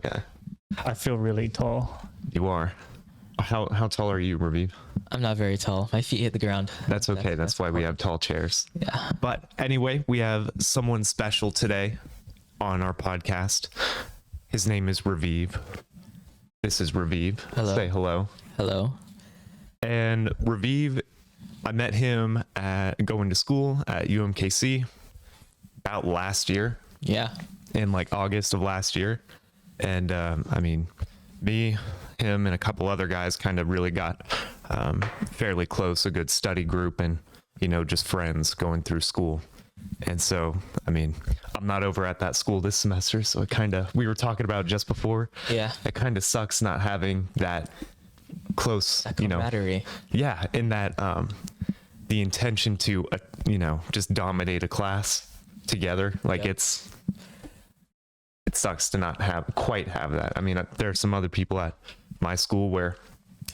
Yeah. I feel really tall. You are. How tall are you, Raviv? I'm not very tall. My feet hit the ground. That's okay. That's why we have tall chairs. Yeah. But anyway, we have someone special today on our podcast. His name is Raviv. This is Raviv. Hello. Say hello. Hello. And Raviv, I met him going to school at UMKC about last year, Yeah. in like August of last year. And I mean, me, him, and a couple other guys kind of really got fairly close, a good study group, and, you know, just friends going through school. And so, I mean, I'm not over at that school this semester, so it kind of, we were talking about just before. Yeah. It kind of sucks not having that close, That you know. camaraderie. Yeah, in that the intention to, you know, just dominate a class together. Like Yep. it sucks to not quite have that. I mean, there are some other people at my school where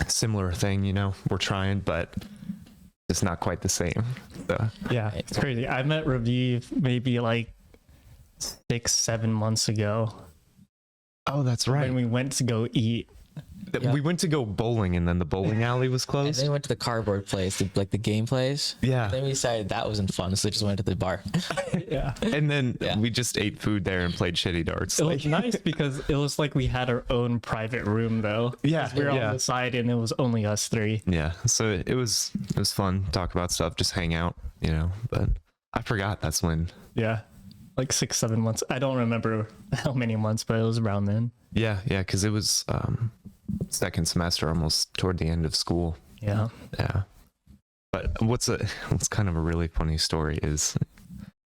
similar thing, you know, we're trying, but it's not quite the same. So, Yeah, it's crazy. I met Raviv maybe like 6-7 months ago oh, that's right. when we went to go eat. Yeah. We went to go bowling, and then the bowling alley was And closed. then we went to the cardboard place, the game place. Yeah. Then we decided that wasn't fun, so we just went to the bar. Yeah. And then Yeah. we just ate food there and played shitty darts. It was nice because it was like we had our own private room though. Yeah, We were yeah. on the side and it was only us three. Yeah, so it was fun, talk about stuff, just hang out, you know. But I forgot that's when. Yeah. Like 6-7 months. I don't remember how many months, but it was around then. Yeah, because it was second semester, almost toward the end of school. Yeah. Yeah, but what's kind of a really funny story is,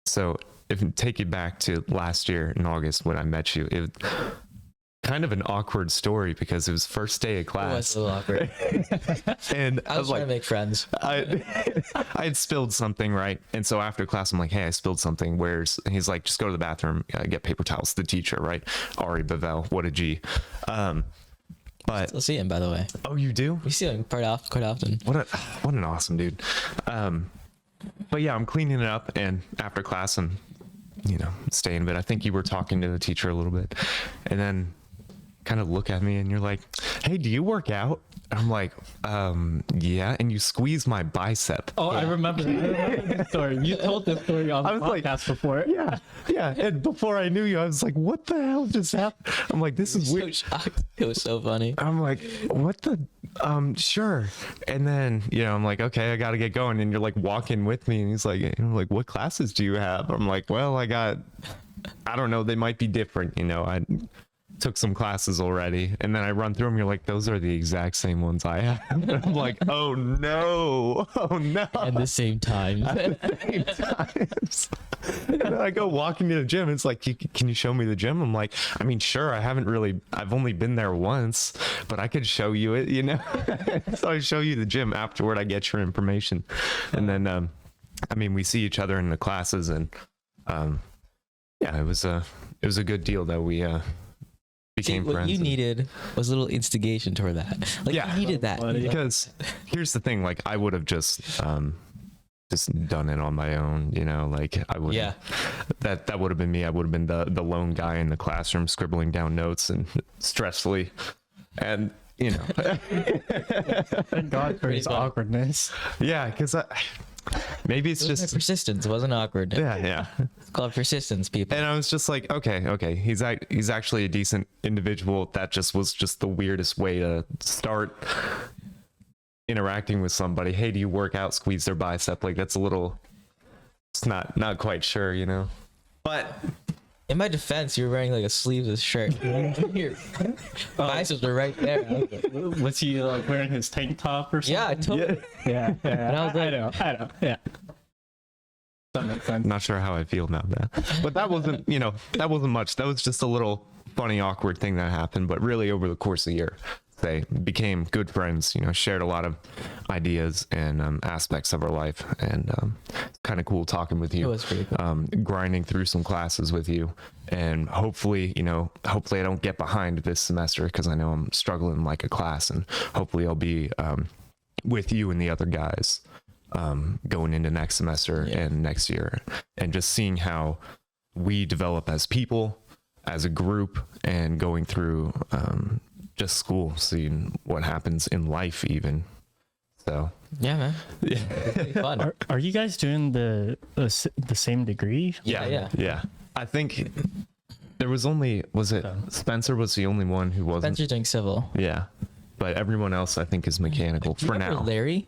so if take you back to last year in August when I met you, it kind of an awkward story because it was first day of It was class, a little awkward. and I was trying to like, make friends. I had spilled something, right? And so after class, I'm like, hey, I spilled something. Where's? And he's like, just go to the bathroom, get paper towels. The teacher, right? Ari Bavel, what a G. But Still see him, by the way. oh, you do? We see him quite often. What an awesome dude. But yeah, I'm cleaning it up, and after class, I'm, you know, staying a bit. I think you were talking to the teacher a little bit, and then kind of look at me, and you're like, "Hey, do you work out?" I'm like, yeah, and you squeeze my bicep. Oh, I remember this story. You told this story on the I was like, podcast before. Yeah, yeah. And before I knew you, I was like, "What the hell just happened?" I'm like, "This is So weird." shocked. It was so funny. I'm like, what the, sure. And then, you know, I'm like, okay, I got to get going. And you're like walking with me. And he's like, you know, like, what classes do you have? I'm like, well, I don't know. They might be different. You know, I took some classes already. And then I run through them. You're like, those are the exact same ones I have. And I'm like, oh no. Oh no. At the same time. At the same times. And then I go walking to the gym. It's like, can you show me the gym? I'm like, I mean, sure. I've only been there once, but I could show you it, you know? So I show you the gym afterward. I get your information. And then, I mean, we see each other in the classes, and yeah, it was a good deal that we became what friends. you and- needed was a little instigation toward that. Like, Yeah. you needed that. Funny. because here's the thing, like I would have just done it on my own, you know, like I would, Yeah. that would have been me. I would have been the lone guy in the classroom scribbling down notes and stressfully, and you know. Thank God for his Pretty fun. awkwardness. Yeah, because maybe it's It was just persistence. It wasn't awkward. yeah. It's called persistence, people. And I was just like, okay, he's actually a decent individual. That just was just the weirdest way to start interacting with somebody. Hey, do you work out? Squeeze their bicep. Like that's a little. It's not quite sure, you know. But In my defense, you were wearing like a sleeveless shirt. Your biceps were right there. I was like, Was he like wearing his tank top or something? yeah, I totally. Yeah. And I was like, I know. Yeah. That makes sense. not sure how I feel about that. But that wasn't, you know, that wasn't much. That was just a little funny, awkward thing that happened. But really, over the course of the year, they became good friends. You know, shared a lot of ideas and aspects of our life, and it's kind of cool talking with you. It was pretty cool. Grinding through some classes with you, and hopefully I don't get behind this semester because I know I'm struggling like a class, and hopefully I'll be with you and the other guys going into next semester and next year, and just seeing how we develop as people, as a group and going through just school, seeing what happens in life even. So Yeah, man. yeah. It's pretty fun. Are you guys doing the same degree? Yeah. I think there was Spencer was the only one who wasn't. Spencer's doing civil. Yeah, but everyone else I think is mechanical for Remember now. Larry?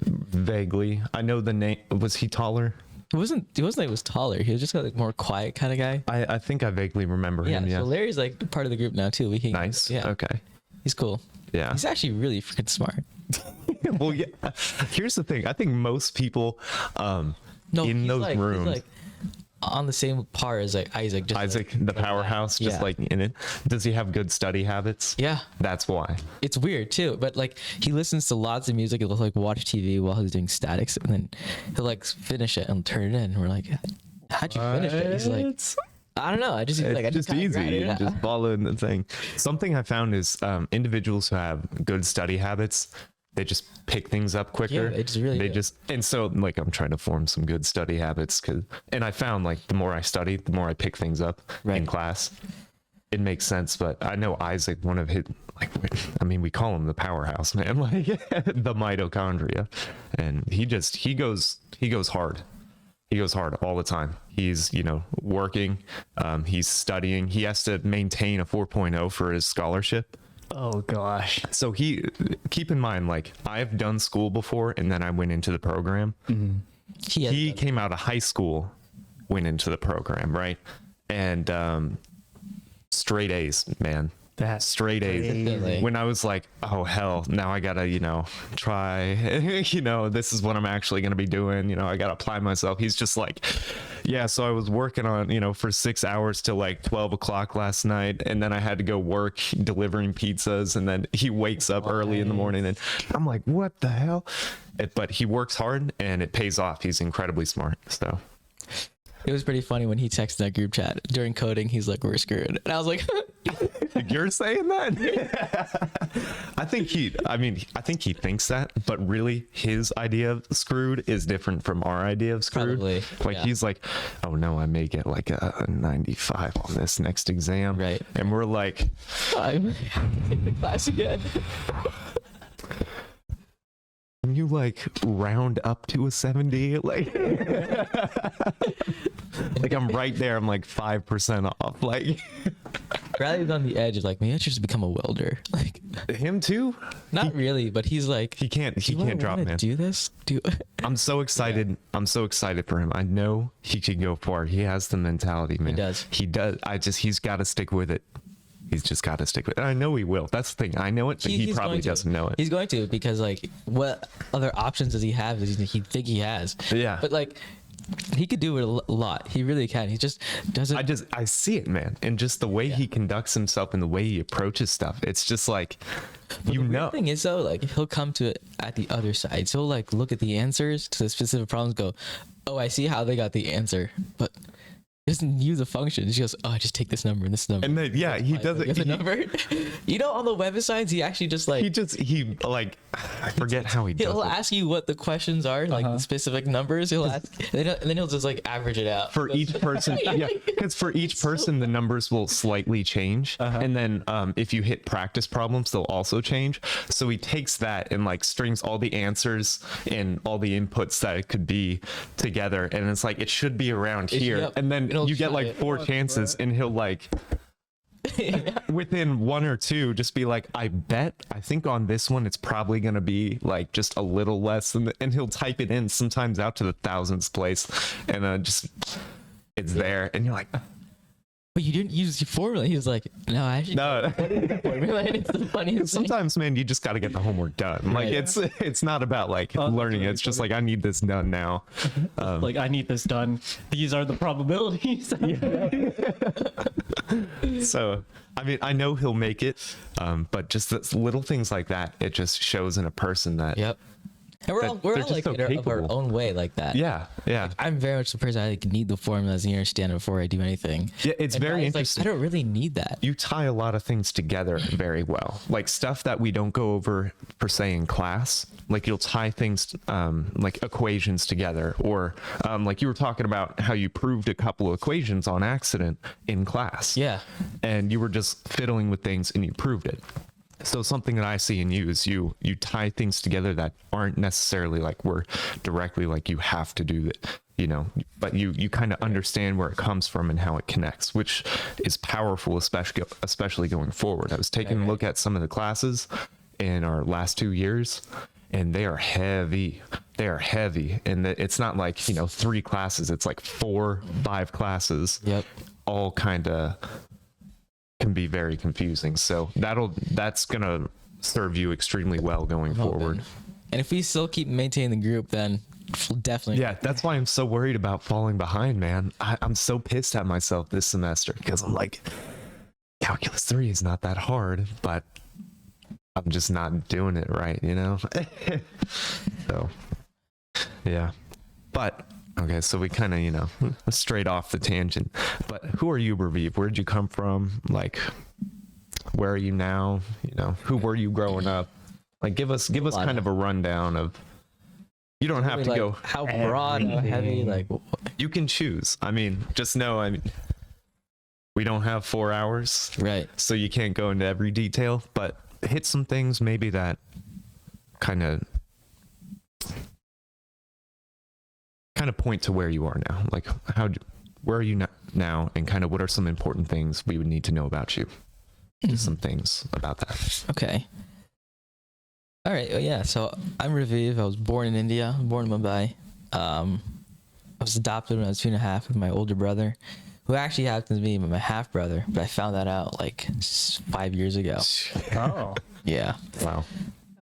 Vaguely, I know the name. Was he taller? He wasn't like he was taller. He was just like more quiet kind of guy. I think I vaguely remember Yeah. him. Yeah. So Larry's like part of the group now too. We can. Nice. Yeah. Okay. He's cool. Yeah. He's actually really freaking smart. Well, yeah. Here's the thing. I think most people in he's those like, rooms. He's like on the same par as like Isaac. Just Isaac, like, the powerhouse, just yeah. like in it. Does he have good study habits? Yeah. That's why. It's weird too, but like he listens to lots of music. He'll like watch TV while he's doing statics, and then he'll like finish it and turn it in. And we're like, how'd you finish it? He's like, I don't know. I just like I It's just kinda easy. grinded it You out. just follow the thing. Something I found is individuals who have good study habits, they just pick things up quicker. Yeah, they just really do. And so like I'm trying to form some good study habits and I found like the more I study, the more I pick things up in Right. class. It makes sense, but I know Isaac, one of his we call him the powerhouse, man, like the mitochondria, and he goes hard. He goes hard all the time. He's, working, he's studying. He has to maintain a 4.0 for his scholarship. Oh gosh. So keep in mind, like I've done school before and then I went into the program. He came out of high school, went into the program, right? And straight A's, man. That's Straight A's. Definitely. When I was like, oh hell, now I gotta, try, this is what I'm actually gonna be doing. I gotta apply myself. He's just like, yeah. So I was working on, for 6 hours till like 12 o'clock last night, and then I had to go work delivering pizzas, and then he wakes up early in the morning, and I'm like, what the hell? But he works hard, and it pays off. He's incredibly smart. So. It was pretty funny when he texted that group chat during coding. He's like, "We're screwed," and I was like, You're saying that? I think he thinks that, but really his idea of screwed is different from our idea of screwed. Probably, Like yeah. he's like, oh no, I may get like a 95 on this next exam. Right. And we're like, "I'm take the class again." can you like round up to a 70? Like, like I'm right there. I'm like 5% off. Like Riley's on the edge of like, maybe I should just become a welder. Like, him too. not really, but he's like, He can't drop, man. Do this? I'm so excited. I'm so excited for him. I know he could go far. He has the mentality, man. does. He does. He's got to stick with it. He's just got to stick with it. And I know he will. That's the thing. I know it, but he he's probably going to. doesn't know it. He's going to, because like, what other options does he have? Does he think he has? Yeah. But like, he could do it a lot. He really can. He just doesn't. I see it, man. And just the way he conducts himself and the way he approaches stuff. It's just like, The weird thing is though, like he'll come to it at the other side. So he'll like look at the answers to the specific problems, go, oh, I see how they got the answer, but he doesn't use a function. He goes, oh, just take this number and this number. And then, yeah, he Like, does it. get the number. On the websites, he actually just like, I forget how he does he'll it. ask you what the questions are, like the specific numbers. He'll ask, and then he'll just like average it out For each person, yeah, because for each person the numbers will slightly change, and then if you hit practice problems they'll also change. So he takes that and like strings all the answers and all the inputs that it could be together, and it's like it should be around here, yep. and then It'll you get try like it. 4 chances, and he'll like within 1 or 2 just be like, I think on this one it's probably gonna be like just a little less than and he'll type it in sometimes out to the thousandths place, and just it's there, and you're like, but you didn't use your formula. He was like, no, I actually no. formula, and it's the funniest thing. Sometimes, man, you just got to get the homework done. Like Right. it's not about like learning. It's just like I need this done now. Like I need this done. These are the probabilities. So I know he'll make it, but just the little things like that, it just shows in a person that Yep. And we're all they're like just so of our capable. own way like that. Yeah, yeah. I'm very much the person I like need the formulas and understand it before I do anything. Yeah, it's And very guys, interesting. Like, I don't really need that. You tie a lot of things together very well, like stuff that we don't go over per se in class. Like you'll tie things like equations together, or like you were talking about how you proved a couple of equations on accident in class. Yeah. And you were just fiddling with things and you proved it. So something that I see in you is you tie things together that aren't necessarily like we're directly like you have to do it, you know, but you kind of understand where it comes from and how it connects, which is powerful, especially going forward. I was taking a look at some of the classes in our last 2 years, and they are heavy. They are heavy, and it's not like, you know, 3 classes. It's like 4, 5 classes. Yep. All kind of can be very confusing. So that's gonna serve you extremely well going forward. And if we still keep maintaining the group, then we'll definitely. Yeah, that's why I'm so worried about falling behind, man. I'm so pissed at myself this semester because I'm like, calculus 3 is not that hard, but I'm just not doing it right, you know? So yeah, but okay, so we kind of, you know, straight off the tangent, but who are you, Raviv? Where did you come from? Like, where are you now? You know, who were you growing up? Like, give us kind of a rundown of, you don't have to like, go how broad, how heavy, like you can choose. I mean, just know, I mean, we don't have 4 hours, right. so you can't go into every detail, but hit some things maybe that kind of point to where you are now. Like, where are you now, and kind of what are some important things we would need to know about you? Just some things about that. Okay. All right. Well, yeah. So I'm Raviv. I was born in India. Born in Mumbai. I was adopted when I was 2.5 with my older brother, who actually happens to be my half brother. But I found that out like 5 years ago. Oh. Yeah. Wow.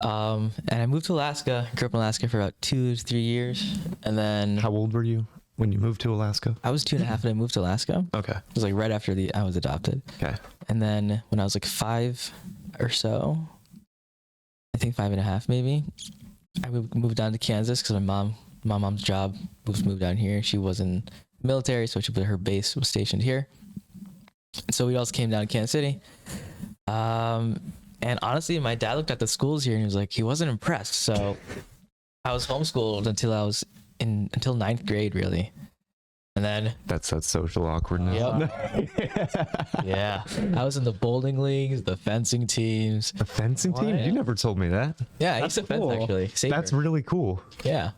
And I moved to Alaska. Grew up in Alaska for about 2 to 3 years, and then How old were you when you moved to Alaska? I was 2.5 when I moved to Alaska. Okay. It was like right after I was adopted. Okay. And then when I was like 5 or so, I think 5.5 maybe, I moved down to Kansas because my mom's job moved down here. She was in the military, so her base was stationed here. And so we also came down to Kansas City. And honestly, my dad looked at the schools here and he was like, he wasn't impressed. So I was homeschooled until 9th grade, really. And then That's that social awkwardness. yeah, I was in the bowling leagues, the fencing teams. A fencing team? What? You never told me that. Yeah, I used to fence actually. Saber. That's really cool. Yeah.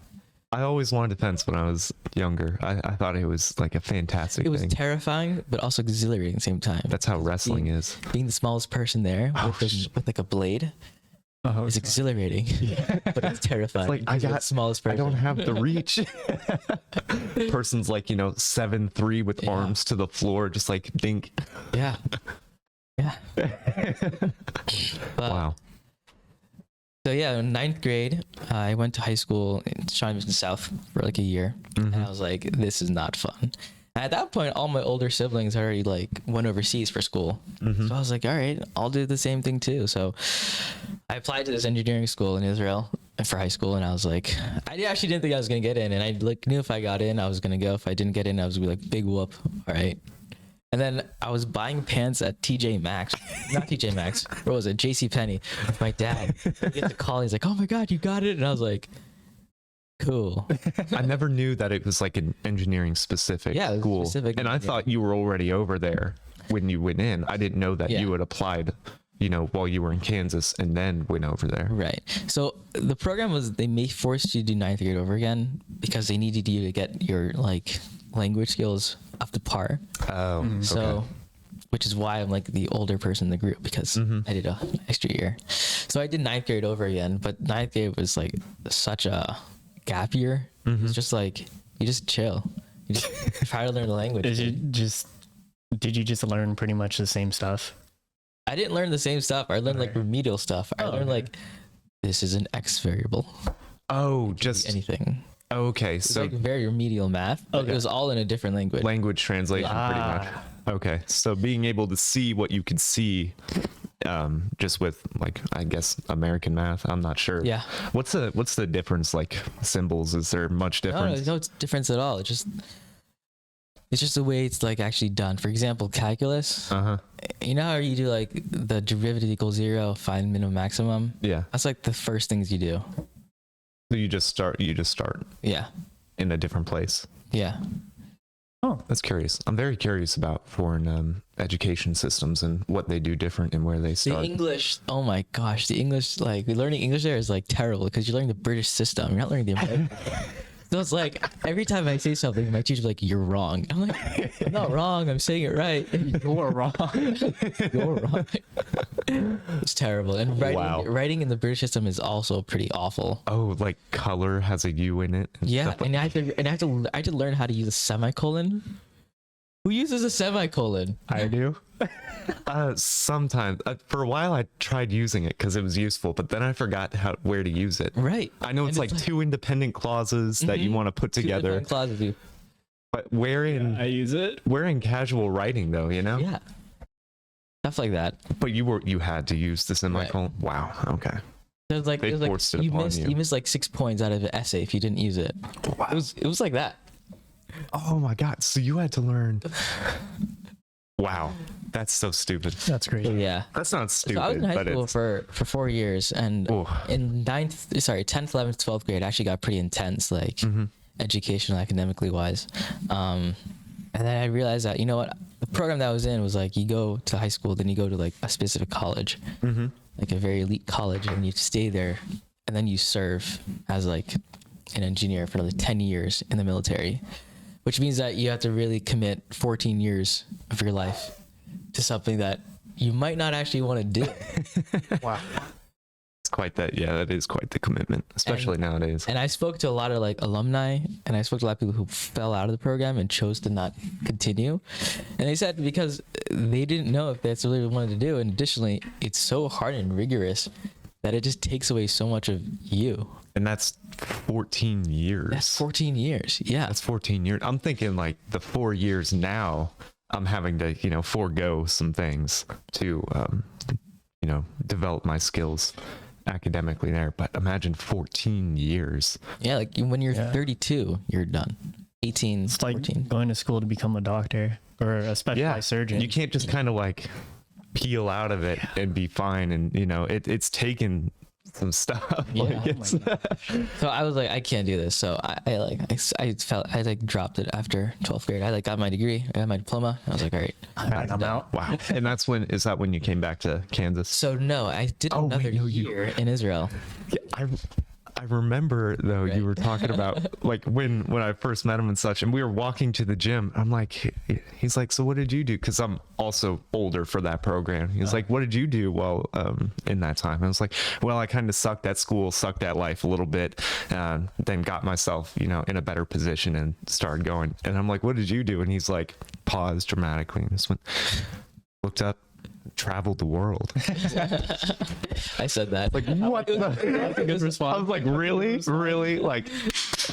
I always wanted to fence when I was younger. I thought it was like a fantastic It was thing. terrifying, but also exhilarating at the same time. That's how wrestling is. Being the smallest person there Oh, with like a blade is exhilarating, but it's terrifying. It's like, because you're the smallest I person. don't have the reach. Person's like, 7'3" with arms to the floor, just like dink. Yeah. Yeah. But, Wow. So yeah, in 9th grade, I went to high school in Shawnee Mission South for like a year, and I was like, "This is not fun." And at that point, all my older siblings already like went overseas for school, so I was like, "All right, I'll do the same thing too." So I applied to this engineering school in Israel for high school, and I was like, I actually didn't think I was gonna get in, and I like knew if I got in, I was gonna go. If I didn't get in, I was gonna be like, "Big whoop!" All right. And then I was buying pants at TJ Maxx, not TJ Maxx. What was it? JC Penney. With my dad. He gets a call. He's like, "Oh my God, you got it!" And I was like, "Cool." I never knew that it was like an engineering specific Yeah, it was school. specific, And I yeah. thought you were already over there when you went in. I didn't know that Yeah. you had applied, while you were in Kansas and then went over there. Right. So the program was they may force you to do 9th grade over again because they needed you to get your like language skills up to par. Oh, So, okay. which is why I'm like the older person in the group because I did an extra year. So I did 9th grade over again, but 9th grade was like such a gap year. It's just like you just chill. You just try to learn the language. Did you just learn pretty much the same stuff? I didn't learn the same stuff. I learned like remedial stuff. I learned like this is an X variable. Oh, Just just anything. okay. It's So like very remedial math. But it was all in a different language. language translation, pretty much. Okay, so being able to see what you could see just with like I guess American math. I'm not sure. Yeah. What's the difference? Like symbols? Is there much No, difference? there's no difference at all. It's just the way it's like actually done. For example, calculus. Uh huh. You know how you do like the derivative equals 0, find minimum maximum? Yeah. That's like the first things you do. So you just start Yeah. in a different place. Yeah. Oh, That's curious. I'm very curious about foreign education systems and what they do different and where they The start. English, oh my gosh, the English, like learning English there is like terrible because you're learning the British system. You're not learning the American. So it's like every time I say something, my teacher's like, "You're wrong." I'm like, "I'm not wrong. I'm saying it right." you're wrong. You're wrong. It's terrible. And Wow. writing in the British system is also pretty awful. Oh, like color has a U in it. And Yeah, stuff like- and I had to learn how to use a semicolon. Who uses a semicolon? I do. Sometimes for a while I tried using it because it was useful, but then I forgot where to use it. Right. I know And it's like two independent clauses that you want to put Two together, different clauses. but where I in use it. casual writing though, you know? Yeah. Stuff like that. But you had to use the semicolon. Wow. Okay. There's like, They there's like forced it you upon missed you. you missed like 6 points out of an essay if you didn't use it. Wow. It was like that. Oh my God. So you had to learn. Wow. That's so stupid. That's great. Yeah. That's not So stupid, I was in high but school it's. for 4 years, and Oh. in 10th, 11th, 12th grade, actually got pretty intense, like Mm-hmm. educational, academically wise. And then I realized that, you know what, the program that I was in was like, you go to high school, then you go to like a specific college, like a very elite college, and you stay there, and then you serve as like an engineer for another 10 years in the military, which means that you have to really commit 14 years of your life to something that you might not actually want to do. Wow. It's quite that. Yeah, that is quite the commitment, especially nowadays. And I spoke to a lot of like alumni, and I spoke to a lot of people who fell out of the program and chose to not continue. And they said because they didn't know if that's what they wanted to do. And additionally, it's so hard and rigorous that it just takes away so much of you. And that's 14 years. That's 14 years. Yeah. That's 14 years. I'm thinking like the 4 years now, I'm having to, forego some things to, develop my skills academically there. But imagine 14 years. Yeah. Like when you're Yeah. 32, you're done. 18, It's like 14. going to school to become a doctor or a specialized surgeon. You can't just kind of like peel out of it and be fine. And, it's taken some stuff. Yeah. Like, Oh it's, So I was like, I can't do this. So I dropped it after 12th grade. I got my degree, I got my diploma. I was like, all right. I'm out. wow. And is that when you came back to Kansas? So no, I did Oh, wait, another no, you- year in Israel. Yeah, I remember though Right. you were talking about like when I first met him and such, and we were walking to the gym. I'm like, he's like, so what did you do? Because I'm also older for that program. He's like, what did you do while in that time? I was like, well, I kind of sucked at school, sucked at life a little bit, then got myself in a better position and started going. And I'm like, what did you do? And he's like, paused dramatically and just went, looked up, traveled the world. I said that. Like, what the? That's a good response. I was like, really? Like,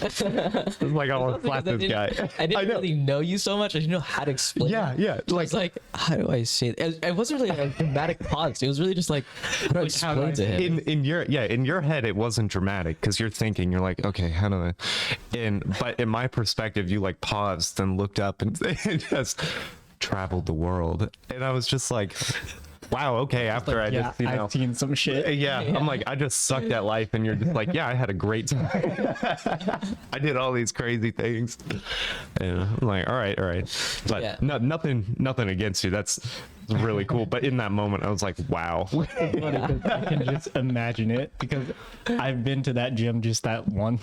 I want to slap this guy. I didn't know. really know you so much. I didn't know how to explain. Yeah, it. yeah. So I was like, how do I say it? It wasn't really a dramatic pause. It was really just like, how do I Like, how do I explain to him? in your head it wasn't dramatic because you're thinking, you're like, okay, how do I? But in my perspective, you like paused and looked up and just traveled the world, and I was just like, wow, okay. After I Yeah, just I've seen some shit. yeah, I'm like, I just sucked at life, and you're just like, yeah, I had a great time. I did all these crazy things, and I'm like, all right, but Yeah. nothing against you. That's really cool. But in that moment, I was like, wow. I can just imagine it because I've been to that gym just that one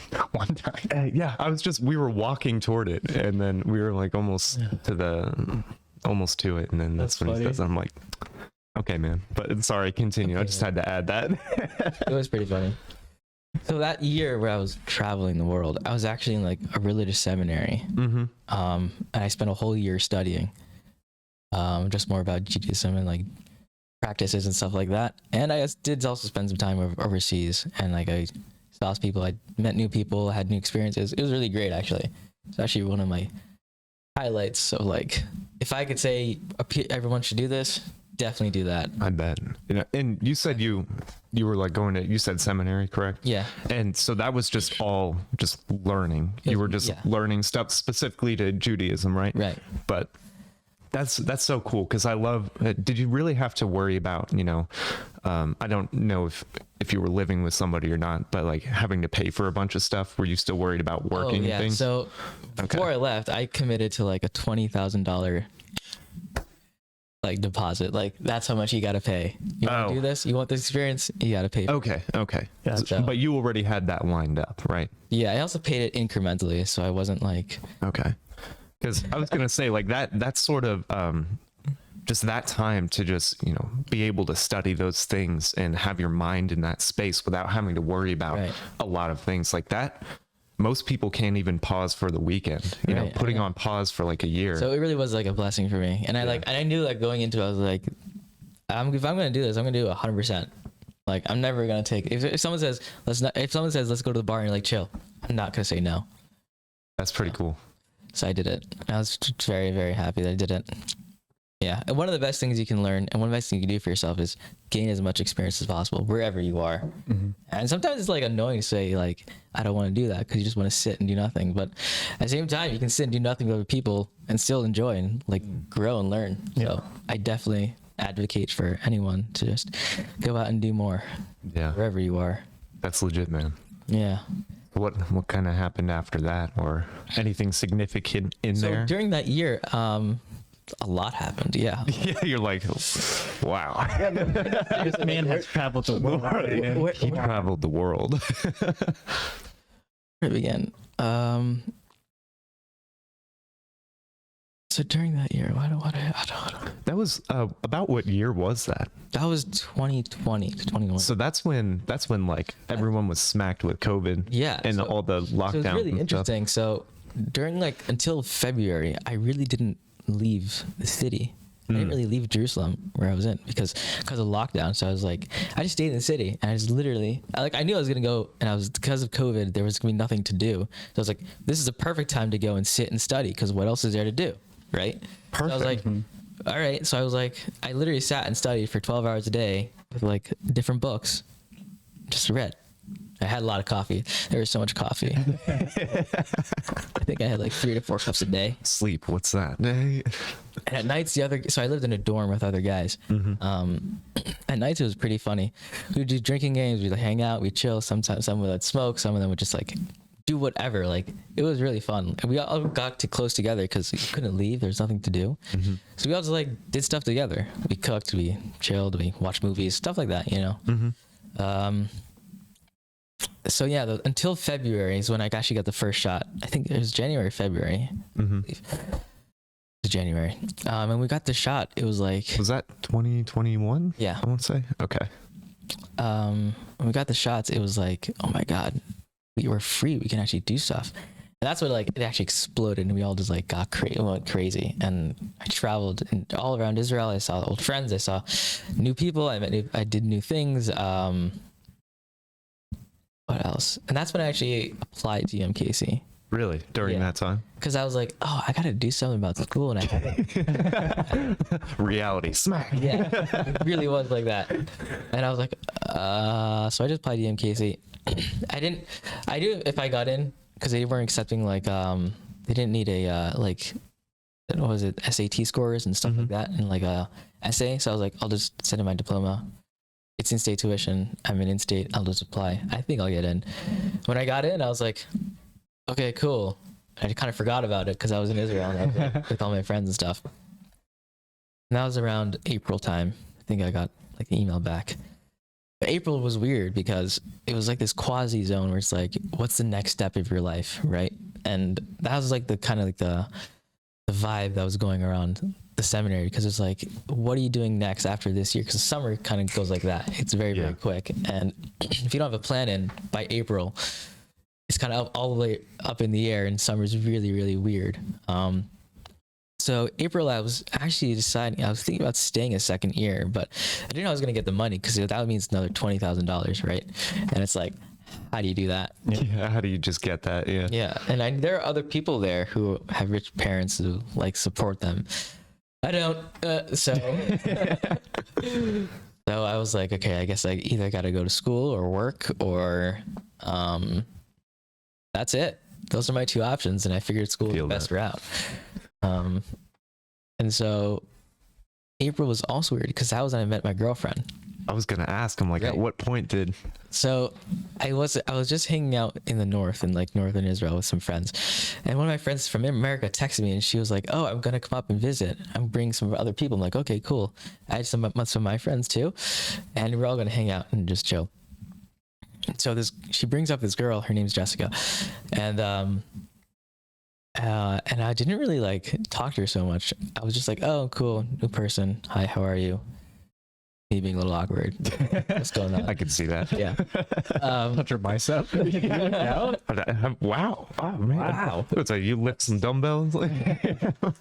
time. Yeah, we were walking toward it, and then we were like almost to it, and then that's when he funny. says, I'm like, okay, man. But sorry, continue. I just had to add that. It was pretty funny. So that year where I was traveling the world, I was actually in like a religious seminary. Mm-hmm. And I spent a whole year studying, just more about Judaism and like practices and stuff like that. And I did also spend some time overseas, and like I saw people, I met new people, had new experiences. It was really great, actually. It's actually one of my highlights. So like, if I could say everyone should do this, definitely do that. I bet. You know, and you said you were like going to, you said seminary, correct? Yeah. And so that was just all just learning. You were just Yeah. learning stuff specifically to Judaism, right? Right. But that's so cool because I love. Did you really have to worry about, you know? I don't know if you were living with somebody or not, but like having to pay for a bunch of stuff. Were you still worried about working Oh, yeah. and things? So Okay. before I left, I committed to like a $20,000 like deposit. Like that's how much you got to pay. You want Oh. to do this? You want this experience? You got to pay. Okay. Gotcha. But you already had that lined up, right? Yeah. I also paid it incrementally, so I wasn't like. Okay. Because I was gonna say like that's sort of just that time to just, you know, be able to study those things and have your mind in that space without having to worry about Right. a lot of things like that. Most people can't even pause for the weekend, you know, Right, putting yeah. on pause for like a year. So it really was like a blessing for me, and I knew like going into it, I was like, if I'm gonna do this, I'm gonna do it 100%. Like I'm never gonna take if someone says let's go to the bar and like chill, I'm not gonna say no. That's pretty cool. So I did it. I was very, very happy that I did it. Yeah. And one of the best things you can learn and one of the best things you can do for yourself is gain as much experience as possible wherever you are. And sometimes it's like annoying to say like, I don't want to do that because you just want to sit and do nothing. But at the same time, you can sit and do nothing with other people and still enjoy and like grow and learn. So I definitely advocate for anyone to just go out and do more Yeah. wherever you are. That's legit, man. Yeah. What kind of happened after that, or anything significant in So there? during that year, a lot happened. Yeah. Yeah, you're like, wow. This man has traveled the world. man. He traveled the world. Where to begin? So during that year, I don't. That was about what year was that? That was 2020 to 21. So that's when like everyone was smacked with COVID. Yeah, and so- all the lockdowns. So it's really and stuff. interesting. So during like until February, I really didn't leave the city. I didn't really leave Jerusalem where I was in because of lockdown. So I was like, I just stayed in the city and I just literally I knew I was gonna go, and I was because of COVID there was gonna be nothing to do. So I was like, this is a perfect time to go and sit and study because what else is there to do, right? So I was like, all right. So I was like, I literally sat and studied for 12 hours a day with like different books, just read. I had a lot of coffee. There was so much coffee. I think I had like 3 to 4 cups a day. Sleep. What's that? And at nights, so I lived in a dorm with other guys. At nights, it was pretty funny. We would do drinking games. We'd like, hang out. We'd chill. Sometimes some would smoke. Some of them would just like do whatever. Like it was really fun. And we all got too close together because we couldn't leave. There's nothing to do. So we all just like did stuff together. We cooked. We chilled. We watched movies. Stuff like that, you know. So yeah, until February is when I actually got the first shot. I think it was January, February. It was January. And we got the shot. It was like, Was that 2021? Yeah. I want to say. Okay. when we got the shots, it was like, oh my God, we were free. We can actually do stuff. And that's what like, it actually exploded and we all just like went crazy. And I traveled all around Israel. I saw old friends. I saw new people. I did new things. What else? And that's when I actually applied to UMKC. Really? During Yeah. that time? Because I was like, oh, I got to do something about school. And I haven't. Reality smack. Yeah, it really was like that. And I was like, so I just applied to UMKC. I knew if I got in, because they weren't accepting like, they didn't need a, like, what was it, SAT scores and stuff like that, and like a essay. So I was like, I'll just send in my diploma. It's in-state tuition. I'm an in-state. I'll just apply. I think I'll get in. When I got in, I was like, okay, cool. I kind of forgot about it because I was in Israel and I was like, with all my friends and stuff. And that was around April time. I think I got like an email back. But April was weird because it was like this quasi zone where it's like, what's the next step of your life, right? And that was like the kind of like the vibe that was going around the seminary, because it's like, what are you doing next after this year? Because summer kind of goes like that. It's very, very quick. And if you don't have a plan in by April, it's kind of all the way up in the air, and summer's really, really weird. So April, I was actually deciding, I was thinking about staying a second year, but I didn't know I was going to get the money because that means another $20,000, right? And it's like, how do you do that? Yeah. How do you just get that? Yeah. Yeah. And there are other people there who have rich parents who like support them. I don't. So I was like, okay, I guess I either got to go to school or work or that's it. Those are my two options, and I figured school was the best route. And so April was also weird because that was when I met my girlfriend. I was gonna ask him, like, Right. at what point did? So I was just hanging out in the north, in like northern Israel, with some friends, and one of my friends from America texted me, and she was like, "Oh, I'm gonna come up and visit. I'm bringing some other people." I'm like, "Okay, cool." I had some of my friends too, and we're all gonna hang out and just chill. So she brings up this girl. Her name's Jessica, and I didn't really like talk to her so much. I was just like, "Oh, cool, new person. Hi, how are you?" Me being a little awkward. What's going on? I could see that. Yeah. Touch her bicep. Yeah. Wow. Oh man. Wow. It's like you lift some dumbbells. That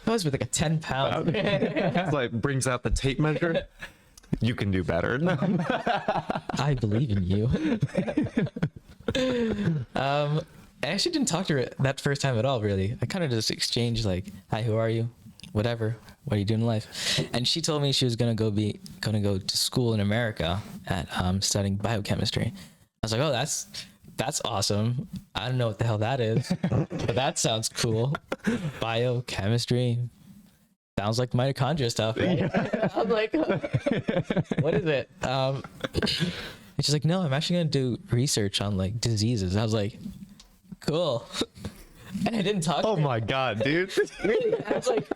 was with like a 10-pound. It's like brings out the tape measure. You can do better. I believe in you. I actually didn't talk to her that first time at all, really. I kind of just exchanged like, "Hi, who are you? Whatever. What are you doing in life?" And she told me she was gonna go to school in America at studying biochemistry. I was like, "Oh, that's awesome. I don't know what the hell that is, but that sounds cool. Biochemistry sounds like mitochondria stuff." Right? I'm like, "What is it?" And she's like, "No, I'm actually gonna do research on like diseases." I was like, "Cool." And I didn't talk. Oh to her. my god, dude. Really? I was like,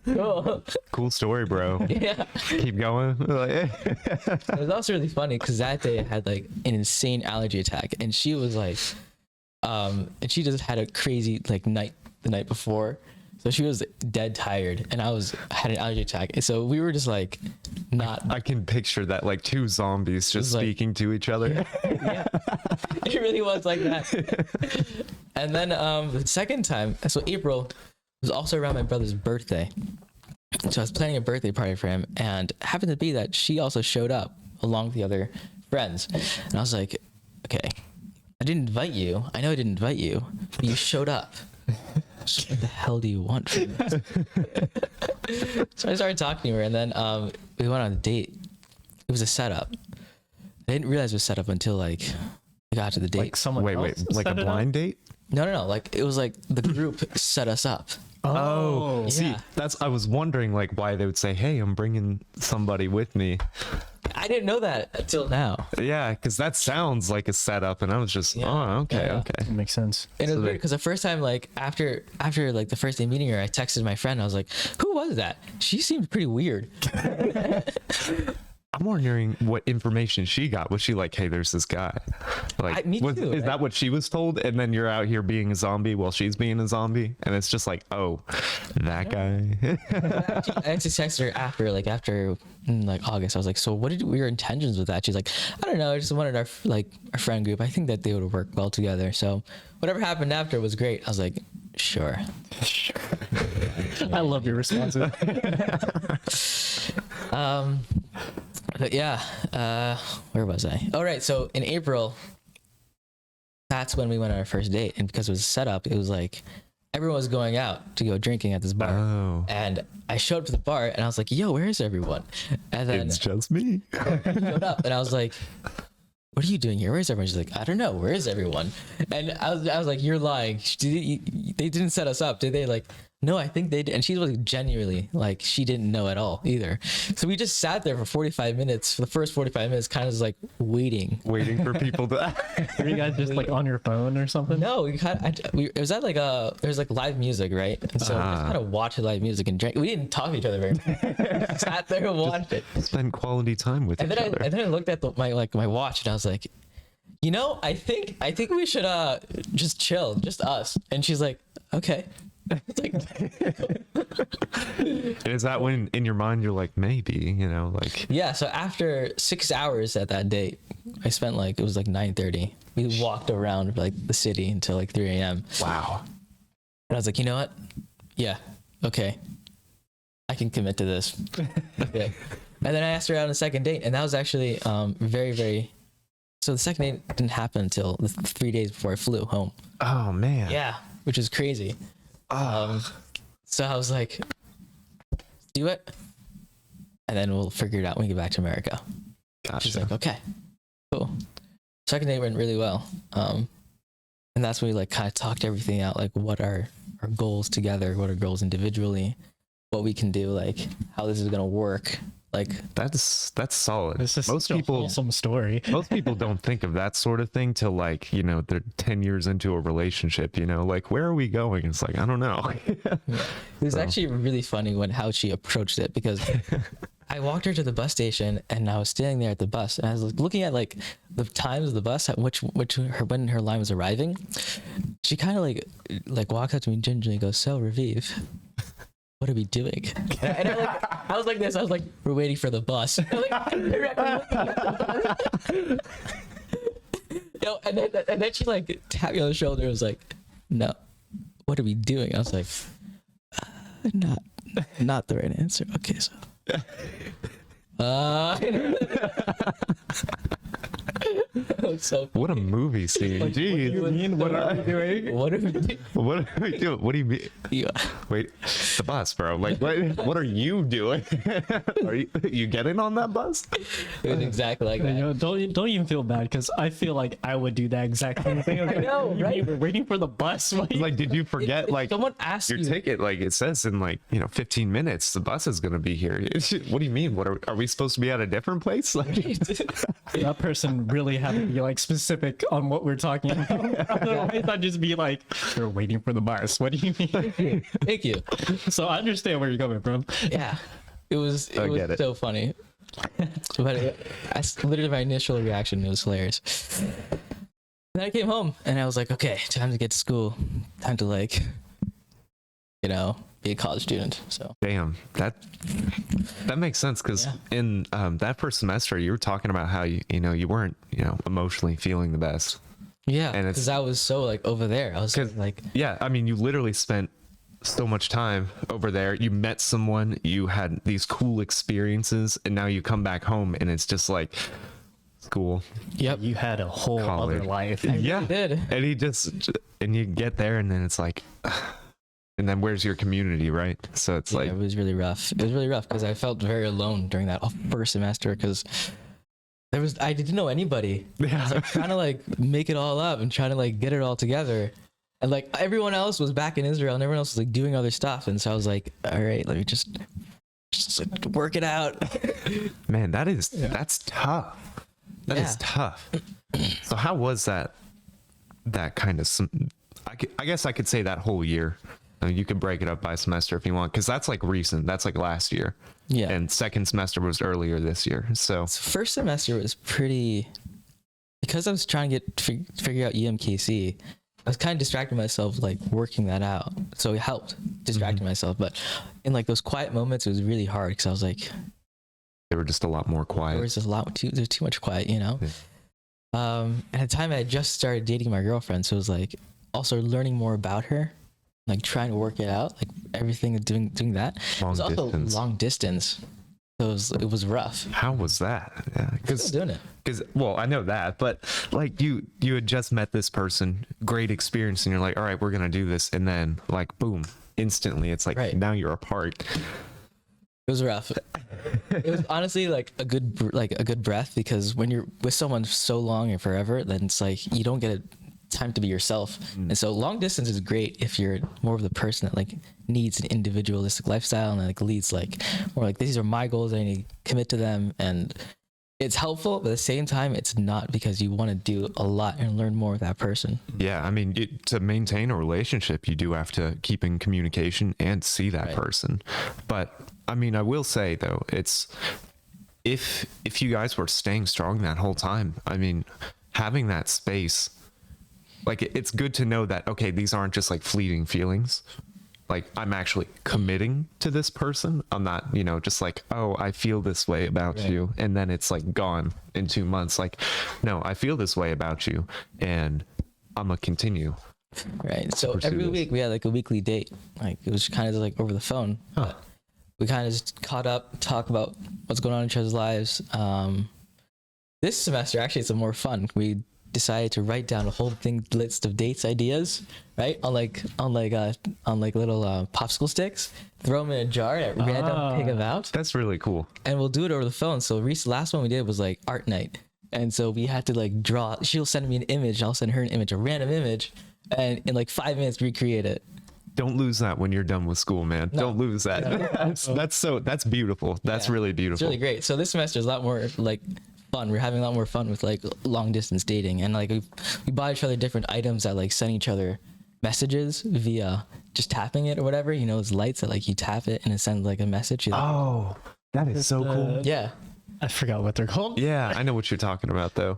cool. Cool story, bro. Yeah. Keep going. It was also really funny because that day I had like an insane allergy attack, and she was like, and she just had a crazy like night the night before, so she was dead tired, and I had an allergy attack, and so we were just like, not. I can picture that, like two zombies just like- speaking to each other. Yeah. It really was like that. And then the second time, so April was also around my brother's birthday. So I was planning a birthday party for him, and it happened to be that she also showed up along with the other friends. And I was like, okay, I didn't invite you. I know I didn't invite you, but you showed up. So what the hell do you want from me? So I started talking to her, and then we went on a date. It was a setup. I didn't realize it was set up until like we got to the date. Like someone Wait, else like a set it up? blind date? No. Like it was like the group set us up. Oh, see, Yeah. I was wondering like why they would say, "Hey, I'm bringing somebody with me." I didn't know that until now. Yeah, because that sounds like a setup, and I was just, Yeah. oh, okay, Yeah. okay. It makes sense. And it So was they- weird because the first time, like after like the first day meeting her, I texted my friend. I was like, "Who was that? She seemed pretty weird." I'm wondering what information she got. Was she like, "Hey, there's this guy"? Like, me too. Is that what she was told? And then you're out here being a zombie while she's being a zombie, and it's just like, oh, that guy. I actually texted her after August. I was like, "So what were your intentions with that?" She's like, "I don't know. I just wanted our friend group. I think that they would work well together. So whatever happened after was great." I was like, "Sure." I love your responses. But yeah, where was I? Oh, right. So in April, that's when we went on our first date. And because it was set up, it was like everyone was going out to go drinking at this bar. Oh, And I showed up to the bar and I was like, "Yo, where is everyone?" And then it's just me. he showed up and I was like, "What are you doing here? Where is everyone?" She's like, "I don't know. Where is everyone?" And I was like, "You're lying. They didn't set us up, did they?" Like, "No, I think they did." And she was genuinely like, she didn't know at all either. So we just sat there for 45 minutes. For the first 45 minutes, kind of just like waiting. Waiting for people to. Were you guys just like on your phone or something? No, it was at like there was like live music, right? And so we just kind of watched live music and drank. We didn't talk to each other very much. We just sat there and watched it. Spend quality time with And each then other. I looked at my watch and I was like, I think we should just chill, just us. And she's like, "Okay." It's like, Is that when in your mind you're like, maybe, like. yeah. So after 6 hours at that date, I spent it was like 9:30. We walked around like the city until like 3 a.m. Wow. And I was like, "You know what? Yeah, okay, I can commit to this." Yeah. And then I asked her out on a second date, and that was actually very, very. So the second date didn't happen until 3 days before I flew home. Oh man. Yeah, which is crazy. So I was like, do it, and then we'll figure it out when we get back to America. She's Gotcha. like, okay, cool. Second date went really well. And that's when we like kind of talked everything out, like what are our goals together, what are goals individually, what we can do, like how this is gonna work. Like That's solid. This is Most such a people wholesome story. most people don't think of that sort of thing till like, you know, they're 10 years into a relationship, you know, like where are we going? It's like, I don't know. it was actually really funny when how she approached it, because I walked her to the bus station and I was standing there at the bus and I was like, looking at like the times of the bus at which when her line was arriving. She kind of like walks up to me gingerly and goes, "So Raviv, what are we doing?" And I was like this. I was like, "We're waiting for the bus." Yo, and then she like tapped me on the shoulder and was like, "No, what are we doing?" I was like, not the right answer. Okay, so it's so What a movie scene. What do Jeez. you mean? What are we doing? what are we doing? What are we doing? What do you mean? Yeah. Wait, the bus, bro. Like, what are you doing? Are you getting on that bus? It was exactly like that. You know, don't even feel bad, because I feel like I would do that exact same thing. I know, right? We're waiting for the bus. What do you- Like, did you forget? Like, Someone asked your you. ticket, like it says in like, you know, 15 minutes, the bus is gonna be here. What do you mean? What are we supposed to be at a different place? Like, that person really had to be like specific on what we're talking about. Otherwise, I'd just be like, "We're waiting for the bus." What do you mean? Thank you. So I understand where you're coming from. Yeah, it was get it. so funny. But literally my initial reaction, it was hilarious. Then I came home and I was like, okay, time to get to school. Time to like, you know, be a college student. So damn, that makes sense because Yeah. in that first semester, you were talking about how you weren't emotionally feeling the best. yeah, And it's- because I was so like over there. I was 'Cause- like, Yeah, I mean, you literally spent so much time over there. You met someone, you had these cool experiences, and now you come back home and it's just like school. yep, You had a whole College. other life. Yeah, really did. and you get there and then it's like, and then where's your community, right? So it's Yeah, like, it was really rough. It was really rough because I felt very alone during that first semester because I didn't know anybody. I was like trying to like make it all up and trying to like get it all together. And like everyone else was back in Israel and everyone else was like doing other stuff. And so I was like, all right, let me just like, work it out. man, that's tough. That is Yeah. tough. So how was that kind of I guess I could say that whole year. I mean, you could break it up by semester if you want, because that's like recent. That's like last year. Yeah. And second semester was earlier this year. So First semester was pretty, because I was trying to figure out EMKC. I was kind of distracting myself, like working that out. So it helped distracting myself. But in like those quiet moments, it was really hard because I was like, they were just a lot more there quiet. was just there's too much quiet, you know? At the time I had just started dating my girlfriend. So it was like also learning more about her, like trying to work it out, like everything doing that. It was also long distance. So it was rough. How was that? Yeah, Still doing it. because well, I know that, but like you had just met this person, great experience, and you're like, all right, we're gonna do this, and then like boom, instantly it's like Right. now you're apart. It was rough. It was honestly like a good breath, because when you're with someone so long and forever, then it's like you don't get time to be yourself. And so long distance is great if you're more of the person that like needs an individualistic lifestyle and like leads like more like these are my goals, I need to commit to them, and it's helpful, but at the same time it's not, because you want to do a lot and learn more with that person. Yeah, I mean, to maintain a relationship, you do have to keep in communication and see that Right. person. But I mean, I will say though, it's if you guys were staying strong that whole time, I mean, having that space, like it's good to know that okay, these aren't just like fleeting feelings. Like I'm actually committing to this person. I'm not, just like, oh, I feel this way about Right. you, and then it's like gone in 2 months. Like, no, I feel this way about you, and I'm gonna continue. Right. So pursue every this. week we had like a weekly date. Like it was kind of like over the phone. Huh. We kind of just caught up, talk about what's going on in each other's lives. This semester actually it's more fun. We decided to write down a whole thing list of dates ideas, right, on little popsicle sticks, throw them in a jar at random, pick them out, That's really cool. and we'll do it over the phone. So last one we did was like art night, and so we had to like draw. She'll send me an image, I'll send her an image, a random image, and in like 5 minutes recreate it. Don't lose that when you're done with school, man. Don't lose that. That's beautiful. That's Yeah. really It's beautiful. really great. So this semester is a lot more like fun. We're having a lot more fun with like long distance dating, and like we buy each other different items that like send each other messages via just tapping it or whatever. You know, those lights that like you tap it and it sends like a message. Oh, that is so cool. Yeah. I forgot what they're called. Yeah, I know what you're talking about though.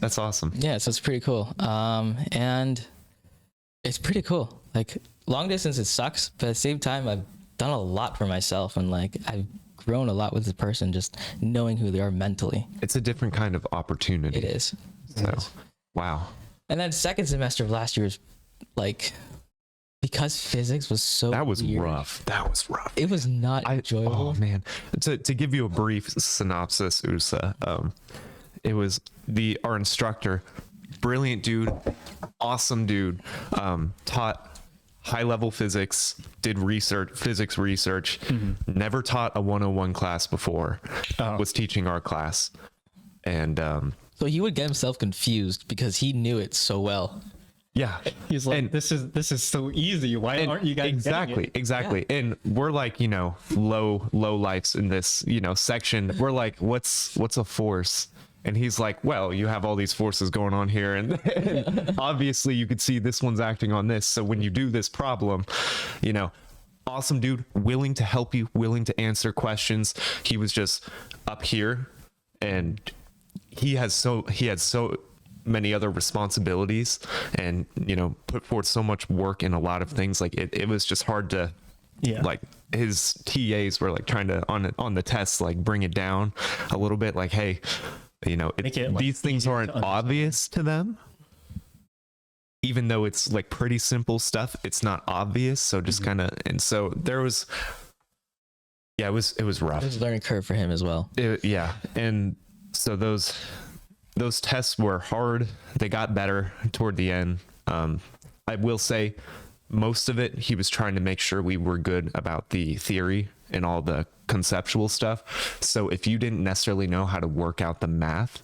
That's awesome. Yeah, so it's pretty cool. And it's pretty cool. Like long distance, it sucks, but at the same time, I've done a lot for myself, and like I've grown a lot with this person, just knowing who they are mentally. It's a different kind of opportunity. It is. So, wow. And then second semester of last year was like, because physics was so That was weird, rough. That was rough. it was not enjoyable. Oh man. To give you a brief synopsis, Usa, it was our instructor, brilliant dude, awesome dude, taught high level physics, did physics research, never taught a 101 class before, was teaching our class. And So he would get himself confused because he knew it so well. yeah. He's like, And- this is so easy. Why aren't you guys getting it? exactly. And we're like, low lifes in this, section. We're like, what's a force? And he's like, well, you have all these forces going on here, and obviously you could see this one's acting on this. So when you do this problem, awesome dude, willing to help you, willing to answer questions. He was just up here, and he had so many other responsibilities, and put forth so much work in a lot of things. Like it was just hard to like his TAs were like trying to on the tests like bring it down a little bit, like, hey, Make it, like, these things easier aren't to understand. obvious to them, even though it's like pretty simple stuff. It's not obvious, so just kind of, and so there was, it was rough. It was a learning curve for him as well. And so those tests were hard. They got better toward the end. I will say most of it, he was trying to make sure we were good about the theory and all the conceptual stuff. So if you didn't necessarily know how to work out the math,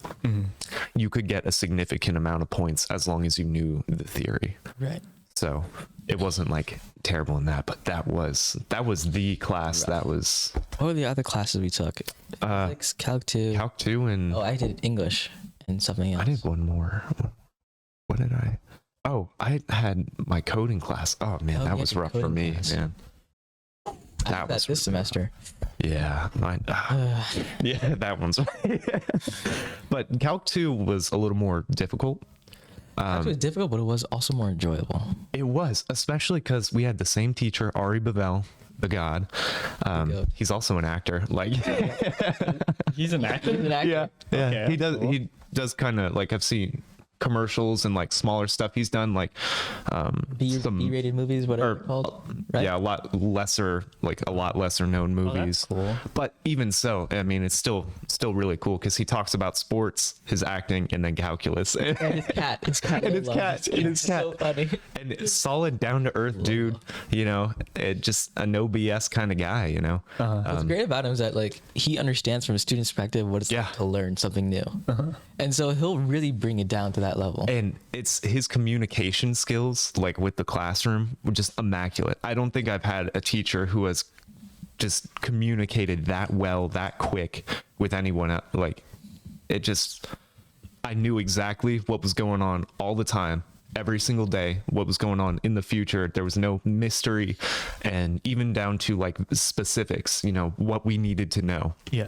you could get a significant amount of points as long as you knew the theory. Right. So it wasn't like terrible in that, but that was the class. That was What were the other classes we took? Physics, Calc 2. Calc 2, and Oh, I did English and something else. I did one more. What did I? Oh, I had my coding class. Oh man, Oh, that yeah, was your rough for coding me, class. man. I did that this semester. Yeah, yeah, that one's. But Calc 2 was a little more difficult. It was difficult, but it was also more enjoyable. It was, especially because we had the same teacher, Ari Bavel, the god. goat. He's also an actor. Like, He's an actor. yeah. Okay, He does. cool. He does kind of like, I've seen commercials and like smaller stuff. He's done like some B-rated movies, whatever or, they're called. Right? yeah, a lot lesser known movies. Cool. But even so, I mean, it's still really cool because he talks about sports, his acting, and then calculus. And his cat. His cat. And his cat. And his cat. So funny. And solid, down to earth dude. Just a no BS kind of guy. What's great about him is that like he understands from a student's perspective what it's Yeah. like to learn something new, and so he'll really bring it down to that level. And it's his communication skills, like with the classroom, were just immaculate. I don't think I've had a teacher who has just communicated that well, that quick with anyone else. Like, I knew exactly what was going on all the time, every single day, what was going on in the future. There was no mystery, and even down to like specifics, what we needed to know. Yeah.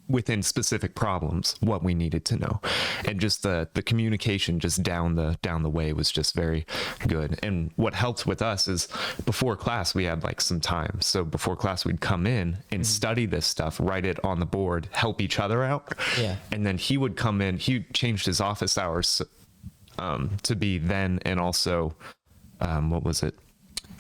Within specific problems, what we needed to know, and just the communication just down the way was just very good. And what helped with us is before class we had like some time, so before class we'd come in and study this stuff, write it on the board, help each other out. Yeah. And then he would come in, he changed his office hours to be then and also what was it,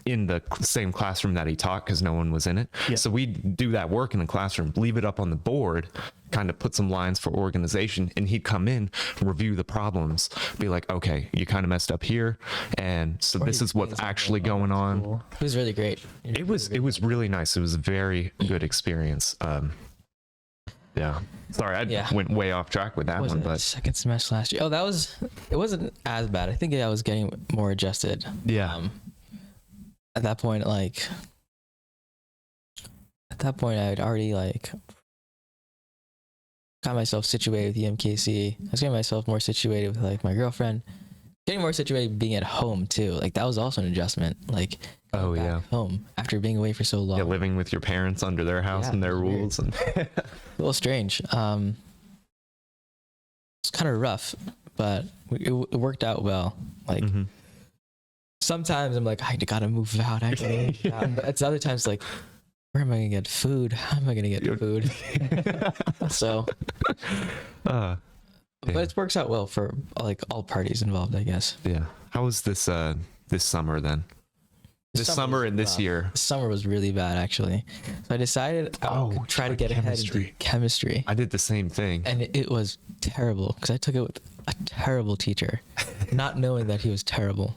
in the same classroom that he taught because no one was in it. Yeah. So we'd do that work in the classroom, leave it up on the board, kind of put some lines for organization, and he'd come in, review the problems, be like, okay, you kind of messed up here, and so this is what's actually going on. Cool. It was really great. It was really nice. It was a very good experience. Yeah. Sorry, I went way off track with that Was one, it but second semester last year? Oh, it wasn't as bad. I think I was getting more adjusted. yeah. At that point, I'd already got myself situated with EMKC. I was getting myself more situated with like my girlfriend, getting more situated being at home too. Like that was also an adjustment. Like Oh back yeah. home after being away for so long. Yeah, living with your parents under their house Yeah, and their it was weird. rules and A little strange. It's kind of rough, but it worked out well. Like Mhm. sometimes I'm like, I gotta move out. I gotta move out. But it's other times like, where am I gonna get food? How am I gonna get food? So, uh, but Yeah. it works out well for like all parties involved, I guess. yeah. How was this summer then? This summer was and this rough. year. The summer was really bad actually. So I decided I Oh, would try to like get ahead chemistry. in chemistry, I did the same thing. and it was terrible because I took it with a terrible teacher, not knowing that he was terrible.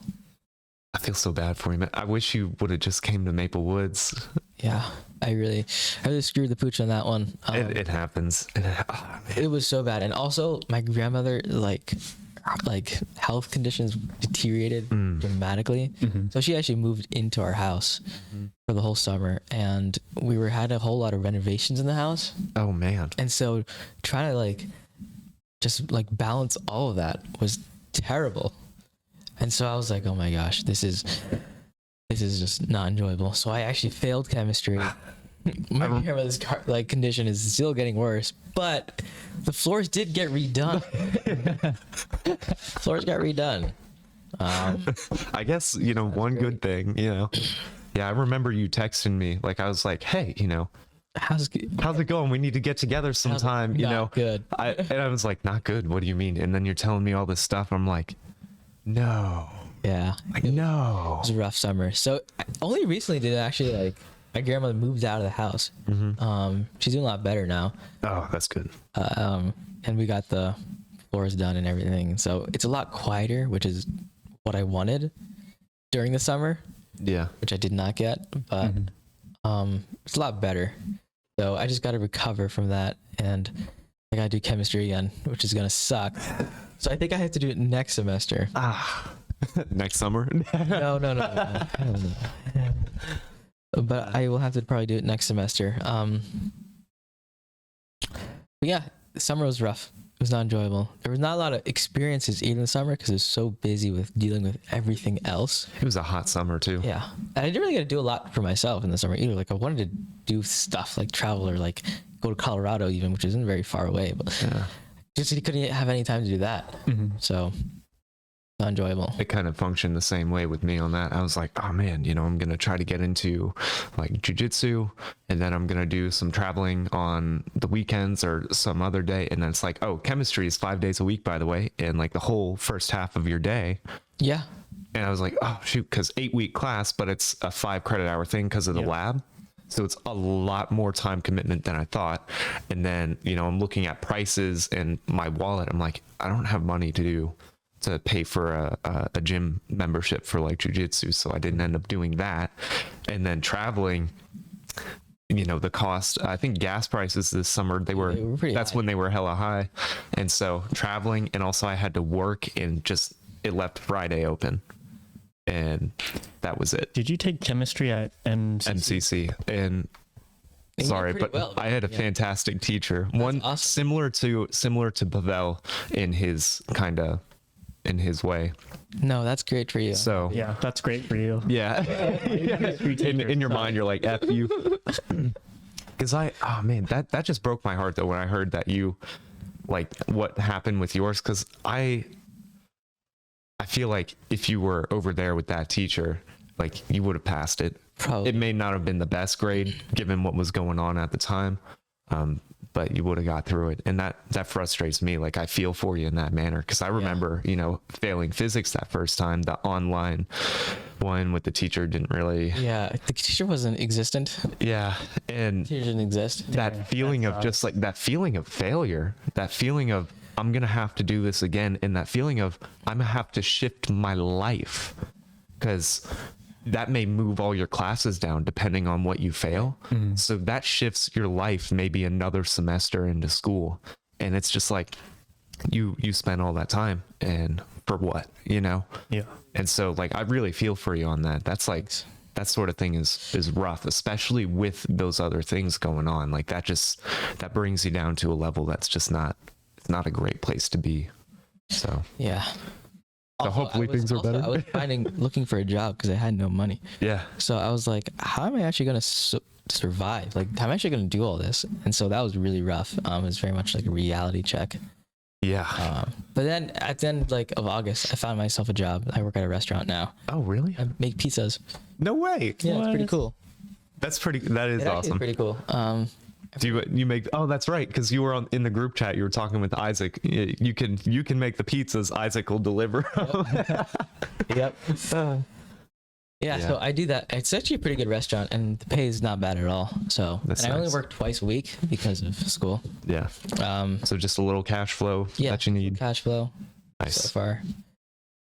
I feel so bad for you, man. I wish you would have just came to Maple Woods. Yeah, I really screwed the pooch on that one. It happens. It was so bad, and also my grandmother like health conditions deteriorated dramatically. So she actually moved into our house for the whole summer, and we had a whole lot of renovations in the house, Oh man. and so trying to just balance all of that was terrible. And so I was like, oh my gosh, this is just not enjoyable. So I actually failed chemistry. My grandmother's condition is still getting worse, but the floors did get redone. Floors got redone. I guess, one good thing, Yeah, I remember you texting me. Like I was like, hey, How's how's it going? We need to get together sometime, not good? And I was like, not good. What do you mean? And then you're telling me all this stuff. I'm like, no. Yeah, Like, it no. was a rough summer. So only recently did actually my grandmother moved out of the house. She's doing a lot better now. Oh, that's good. And we got the floors done and everything. So it's a lot quieter, which is what I wanted during the summer, Yeah. which I did not get, but it's a lot better. So I just got to recover from that, and I got to do chemistry again, which is going to suck. So I think I have to do it next semester. Next summer. No. But I will have to probably do it next semester. But yeah, the summer was rough. It was not enjoyable. There was not a lot of experiences either in the summer because I was so busy with dealing with everything else. It was a hot summer too. Yeah. And I didn't really get to do a lot for myself in the summer either. Like I wanted to do stuff like travel or go to Colorado even, which isn't very far away, but Yeah. just couldn't have any time to do that. So not enjoyable. It kind of functioned the same way with me on that. I was like, oh man, I'm going to try to get into jujitsu, and then I'm going to do some traveling on the weekends or some other day. And then it's like, oh, chemistry is 5 days a week, by the way. And the whole first half of your day. Yeah. And I was like, oh shoot, because 8-week class, but it's a 5 credit hour thing because of the lab. So it's a lot more time commitment than I thought. And then, I'm looking at prices and my wallet. I'm like, I don't have money to pay for a gym membership for jujitsu. So I didn't end up doing that. And then traveling, the cost, I think gas prices this summer, they were pretty that's high. when they were hella high. And so traveling, and also I had to work, and it left Friday open. And that was it. Did you take chemistry at MCC? MCC. And You sorry, did but pretty well, I had a yeah. fantastic teacher. One awesome. similar to Pavel in his way. No, that's great for you. So Yeah, that's great for you. yeah. in your mind, you're like, F you. Because oh man, that just broke my heart though when I heard that you, what happened with yours. Because I feel like if you were over there with that teacher, you would have passed it. Probably. It may not have been the best grade given what was going on at the time, but you would have got through it. And that frustrates me. I feel for you in that manner, because I remember, failing physics that first time, the online one with the teacher didn't really. Yeah, the teacher wasn't existent. Yeah, and Teacher didn't exist. that feeling of just like that feeling of failure, that feeling of I'm gonna have to do this again, and that feeling of I'm gonna have to shift my life, because that may move all your classes down depending on what you fail. So that shifts your life maybe another semester into school, and it's just like you spend all that time and for what, you know? Yeah. And so like I really feel for you on that. That's like that sort of thing is rough, especially with those other things going on. Like that brings you down to a level that's just not a great place to be. So Yeah. So hopefully things are better. I was looking for a job because I had no money. yeah. So I was like, how am I actually going to survive? Like, how am I actually going to do all this? And so that was really rough. It was very much like a reality check. Yeah. But then at the end like of August, I found myself a job. I work at a restaurant now. Oh, really? I make pizzas. No way. Yeah, it's pretty What? cool. That is It actually is awesome. pretty cool. Do you make? Oh, that's right. Because you were in the group chat. You were talking with Isaac. You can make the pizzas. Isaac will deliver. Yep. Yeah, Yeah. so I do that. It's actually a pretty good restaurant, and the pay is not bad at all. So, That's and I only nice. work twice a week because of school. Yeah. So just a little cash flow Yeah, that you need. cash flow so Nice. far.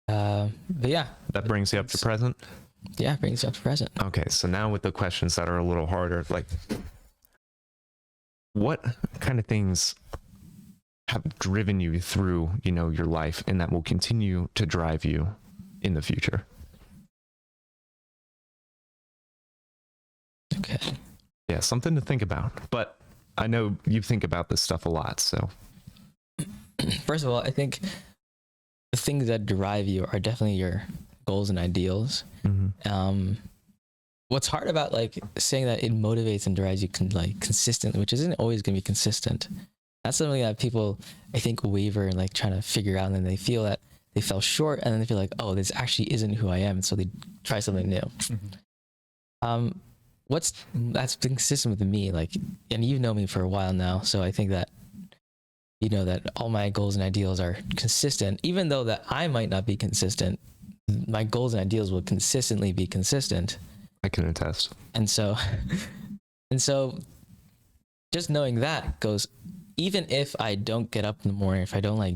But yeah, That brings you up to present. yeah, brings you up to present. Okay, so now with the questions that are a little harder, like what kind of things have driven you through, your life and that will continue to drive you in the future? Okay. Yeah, something to think about. But I know you think about this stuff a lot, so First of all, I think the things that drive you are definitely your goals and ideals. What's hard about like saying that it motivates and drives you consistently, which isn't always going to be consistent. That's something that people, I think, waver and like trying to figure out, and then they feel that they fell short, and then they feel like, oh, this actually isn't who I am, so they try something new. That's been consistent with me, like, and you've known me for a while now, so I think that you know that all my goals and ideals are consistent, even though that I might not be consistent. My goals and ideals will consistently be consistent. I can attest. And so just knowing that goes, even if I don't get up in the morning, if I don't like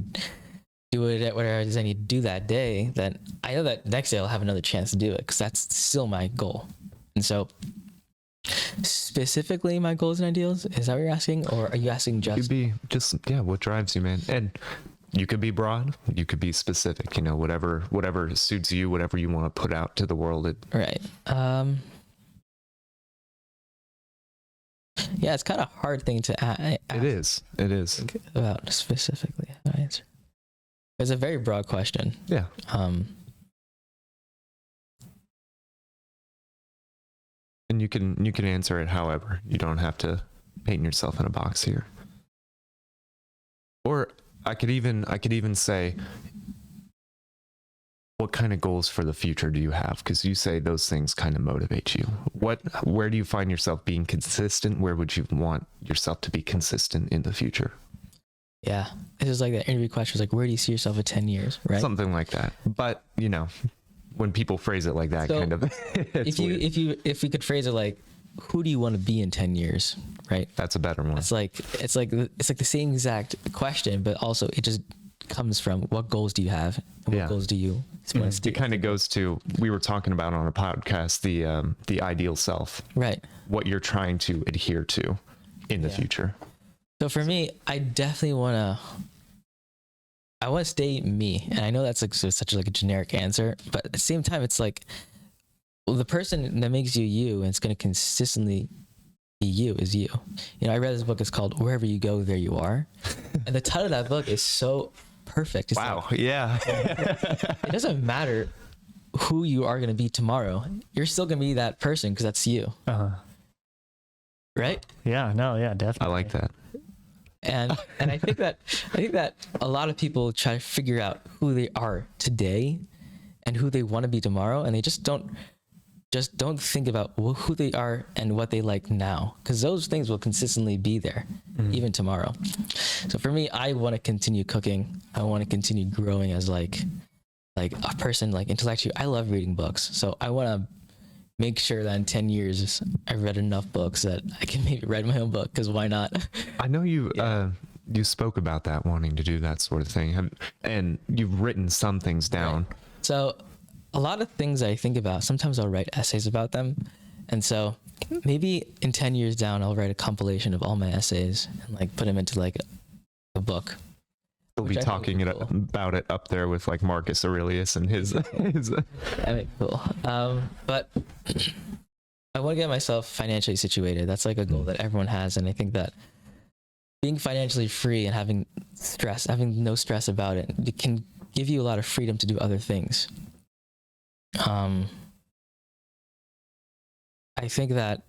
do it at whatever it is I need to do that day, then I know that next day I'll have another chance to do it, because that's still my goal. And so specifically my goals and ideals, is that what you're asking? Or are you asking Could be just what drives you, man. And you could be broad, you could be specific, whatever suits you, whatever you want to put out to the world. Right. Yeah, it's kind of a hard thing to ask It is. about specifically how to answer. It's a very broad question. Yeah. And you can answer it however. You don't have to paint yourself in a box here. Or I could even say, what kind of goals for the future do you have? Because you say those things kind of motivate you. Where do you find yourself being consistent? Where would you want yourself to be consistent in the future? Yeah, this is like that interview question, like, where do you see yourself in 10 years, right? Something like that. But when people phrase it like that, So, kind of, it's weird. if we could phrase it like, who do you want to be in 10 years, right? That's a better one. It's like the same exact question, but also it just comes from what goals do you have and what goals do you want to It kind of goes to, we were talking about on a podcast, the ideal self, right? what you're trying to adhere to in the future. So for me, I definitely want to stay me, and I know that's like such like a generic answer, but at the same time, it's like, well, the person that makes you you, and it's going to consistently be you, is you. I read this book. It's called Wherever You Go, There You Are, and the title of that book is so perfect. It's Wow. like, Yeah. it doesn't matter who you are going to be tomorrow. You're still going to be that person because that's you, right? Yeah, no, yeah, definitely. I like that. And I think that a lot of people try to figure out who they are today and who they want to be tomorrow, and they just don't think about who they are and what they like now, because those things will consistently be there even tomorrow. So for me, I want to continue cooking. I want to continue growing as like like a person like intellectually. I love reading books, so I want to make sure that in 10 years I've read enough books that I can maybe write my own book, because why not? I know you spoke about that, wanting to do that sort of thing, and you've written some things down. So a lot of things I think about, sometimes I'll write essays about them. And so maybe in 10 years down, I'll write a compilation of all my essays and like put them into like a book. We'll be Which I think talking would be cool. about it up there with like Marcus Aurelius and his. That'd be cool. But I want to get myself financially situated. That's like a goal that everyone has. And I think that being financially free and having no stress about it can give you a lot of freedom to do other things. I think that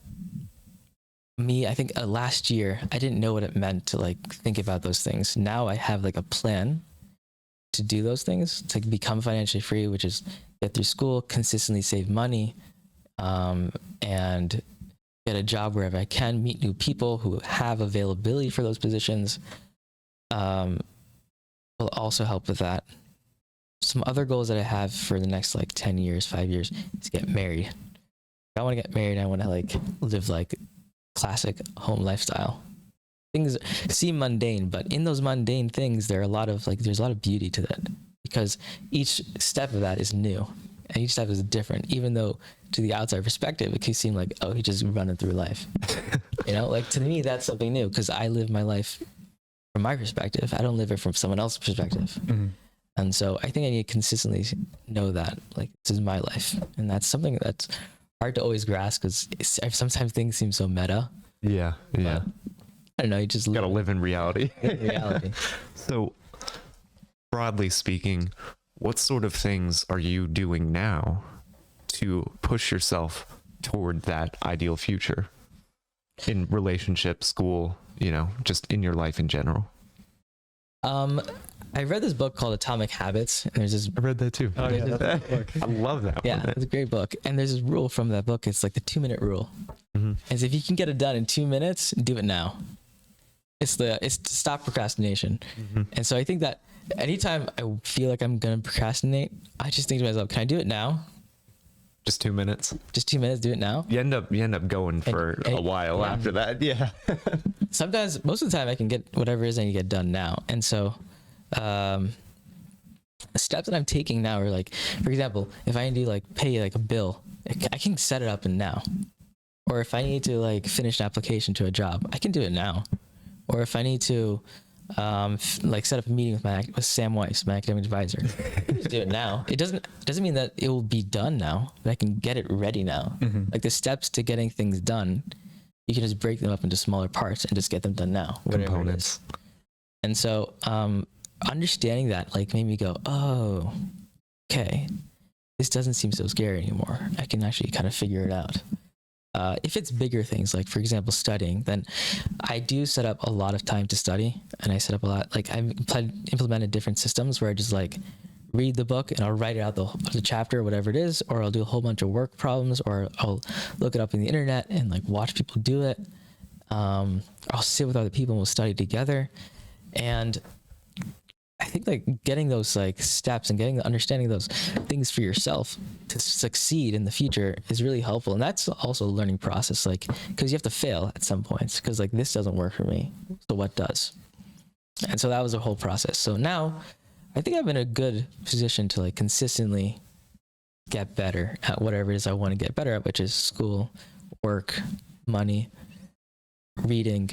last year I didn't know what it meant to like think about those things. Now I have like a plan to do those things, to become financially free, which is get through school, consistently save money, and get a job wherever I can, meet new people who have availability for those positions. Will also help with that. Some other goals that I have for the next like 10 years, 5 years is get married. I want to get married. I want to like live like classic home lifestyle. Things seem mundane, but in those mundane things, there's a lot of beauty to that, because each step of that is new and each step is different, even though to the outside perspective, it can seem like, oh, he's just running through life. Like to me, that's something new, because I live my life from my perspective. I don't live it from someone else's perspective. Mm-hmm. And so I think I need to consistently know that, like, this is my life. And that's something that's hard to always grasp, because sometimes things seem so meta. Yeah. But, I don't know. You just Gotta live in reality. in reality. So, broadly speaking, what sort of things are you doing now to push yourself toward that ideal future in relationship, school, just in your life in general? I read this book called Atomic Habits, and there's this. I read that too. Oh yeah, There's that's a book. I love that Yeah, one. it's a great book. And there's this rule from that book. It's like the 2-minute rule. Mhm. As if you can get it done in 2 minutes, do it now. It's to stop procrastination. Mhm. And so I think that anytime I feel like I'm gonna procrastinate, I just think to myself, can I do it now? Just 2 minutes. Just 2 minutes, do it now. You end up going for and- a while yeah. after that. Yeah. Sometimes, most of the time, I can get whatever it is I need to get done now. And so, the steps that I'm taking now are like, for example, if I need to like pay like a bill, I can set it up in now. Or if I need to like finish an application to a job, I can do it now. Or if I need to like set up a meeting with Sam Weiss, my academic advisor, I can just do it now. It doesn't mean that it will be done now, but I can get it ready now. Mm-hmm. Like the steps to getting things done, you can just break them up into smaller parts and just get them done now. Whatever it is. Components. And so understanding that like made me go, oh, okay, this doesn't seem so scary anymore. I can actually kind of figure it out. If it's bigger things, like for example, studying, then I do set up a lot of time to study, and I set up a lot, like I've implemented different systems where I just like read the book and I'll write it out the chapter, whatever it is, or I'll do a whole bunch of work problems, or I'll look it up in the internet and like watch people do it. I'll sit with other people and we'll study together. And I think like getting those like steps and understanding those things for yourself to succeed in the future is really helpful. And that's also a learning process, like, because you have to fail at some points, because like this doesn't work for me, so what does? And so that was a whole process. So now I think I'm in a good position to like consistently get better at whatever it is I want to get better at, which is school, work, money, reading.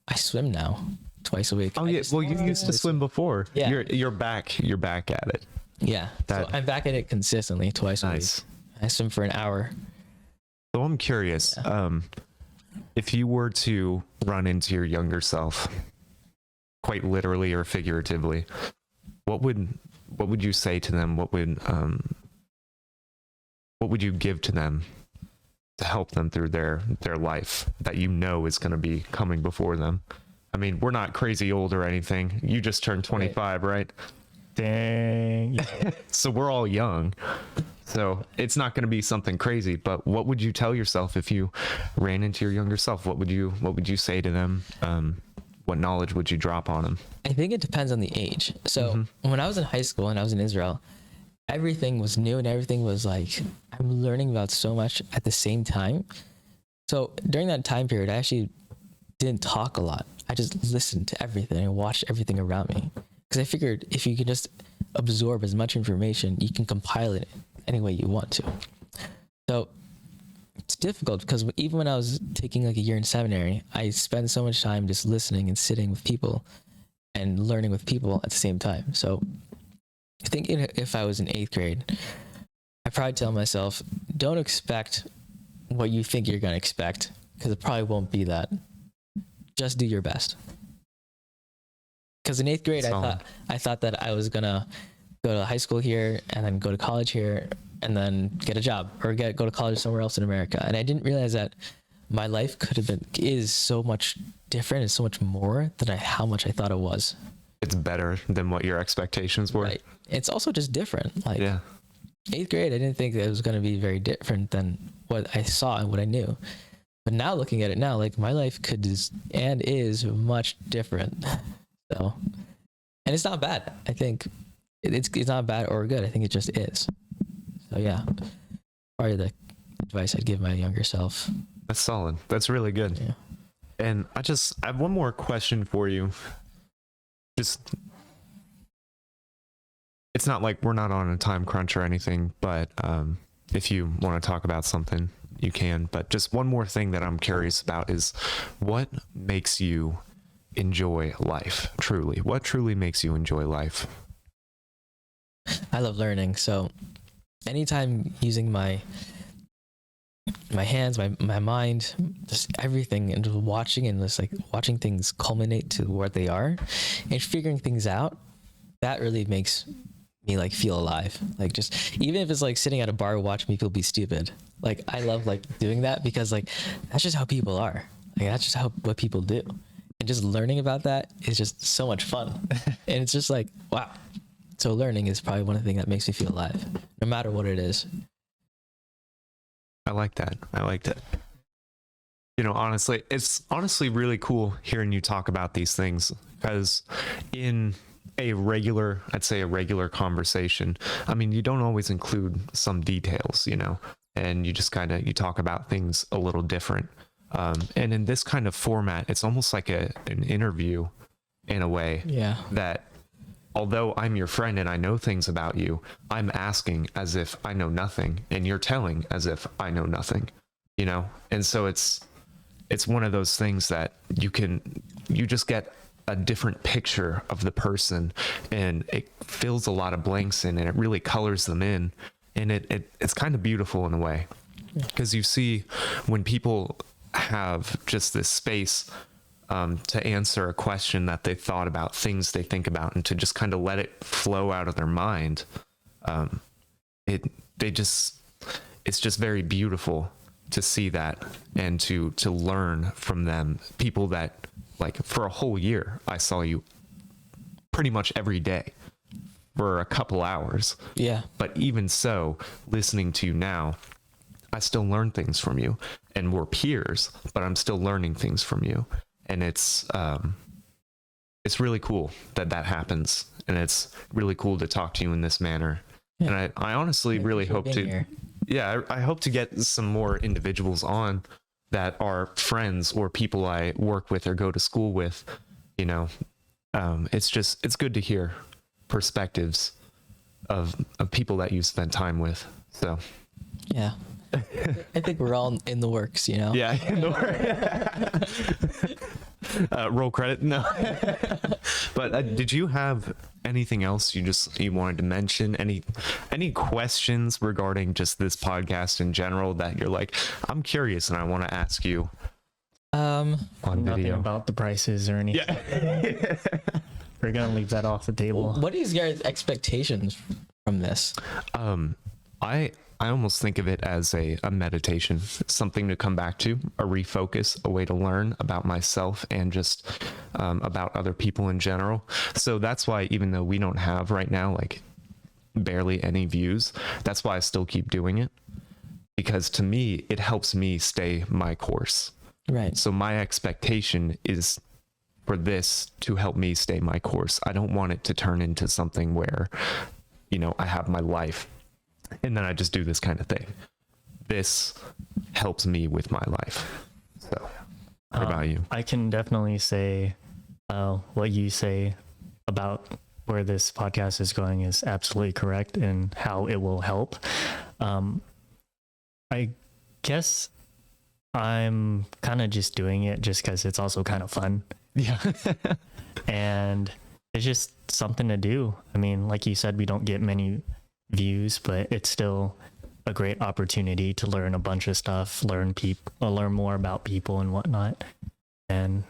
I swim now twice a week. Oh yeah. Well, you used to swim before. Yeah. You're back at it. Yeah. So That- I'm back at it consistently twice a week. Nice. I swim for an hour. So I'm curious, if you were to run into your younger self, quite literally or figuratively, what would you say to them? What would you give to them to help them through their life that is going to be coming before them? I mean, we're not crazy old or anything. You just turned 25, right? Dang. Yeah. So we're all young. So it's not going to be something crazy, but what would you tell yourself if you ran into your younger self? What would you say to them? what knowledge would you drop on them? I think it depends on the age. So when I was in high school and I was in Israel, everything was new and everything was like, I'm learning about so much at the same time. So during that time period, I actually didn't talk a lot. I just listened to everything and watched everything around me. Because I figured if you can just absorb as much information, you can compile it any way you want to. So it's difficult because even when I was taking like a year in seminary, I spent so much time just listening and sitting with people and learning with people at the same time. So I think if I was in 8th grade, I probably tell myself, don't expect what you think you're going to expect, because it probably won't be that. Just do your best. Because in 8th grade, I thought that I was going to go to high school here and then go to college here and then get a job or go to college somewhere else in America. And I didn't realize that my life is so much different and so much more than how much I thought it was. It's better than what your expectations were. Right. It's also just different. Like, Yeah. 8th grade, I didn't think that it was going to be very different than what I saw and what I knew. But now looking at it now, like my life is much different. So, and it's not bad. I think it's not bad or good. I think it just is. So yeah, probably the advice I'd give my younger self. That's solid. That's really good. Yeah. And I have one more question for you. Just, it's not like we're not on a time crunch or anything, but if you want to talk about something, you can. But just one more thing that I'm curious about is what makes you enjoy life truly? What truly makes you enjoy life? I love learning. So anytime using my hands, my mind, just everything, and just watching and just like watching things culminate to what they are and figuring things out, that really makes me like feel alive. Like just even if it's like sitting at a bar watching people be stupid, like I love like doing that because like that's just how people are. Like that's just what people do. And just learning about that is just so much fun. And it's just like, wow. So learning is probably one of the things that makes me feel alive, no matter what it is. I like that. You know, honestly, it's honestly really cool hearing you talk about these things, because in I'd say a regular conversation, I mean, you don't always include some details, you know, and you just you talk about things a little different. And in this kind of format, it's almost like an interview in a way. Yeah. That although I'm your friend and I know things about you, I'm asking as if I know nothing, and you're telling as if I know nothing, you know? And so it's one of those things that you just get a different picture of the person, and it fills a lot of blanks in, and it really colors them in. And it's kind of beautiful in a way, because you see when people have just this space to answer a question that they thought about, things they think about, and to just kind of let it flow out of their mind. It's just very beautiful to see that, and to learn from them. People that, like, for a whole year, I saw you pretty much every day for a couple hours. Yeah. But even so, listening to you now, I still learn things from you, and we're peers, but I'm still learning things from you. And it's really cool that happens, and it's really cool to talk to you in this manner. Yeah. And I honestly really hope to, here. Yeah, I hope to get some more individuals on that are friends or people I work with or go to school with. You know, it's good to hear perspectives of people that you spent time with. So, yeah. I think we're all in the works, you know? Yeah, in the works. Roll credit? No. But did you have anything else you wanted to mention? Any questions regarding just this podcast in general that you're like, I'm curious and I want to ask you? On nothing video about the prices or anything. Yeah. We're gonna leave that off the table. What is your expectations from this? I almost think of it as a meditation, something to come back to, a refocus, a way to learn about myself and just about other people in general. So that's why, even though we don't have right now like barely any views, that's why I still keep doing it, because to me, it helps me stay my course. Right. So my expectation is for this to help me stay my course. I don't want it to turn into something where, you know, I have my life and then I just do this kind of thing. This helps me with my life. So what about you? I can definitely say what you say about where this podcast is going is absolutely correct and how it will help. I guess I'm kind of just doing it just because it's also kind of fun. Yeah. And it's just something to do. I mean, like you said, we don't get many views, but it's still a great opportunity to learn a bunch of stuff, learn more about people and whatnot. And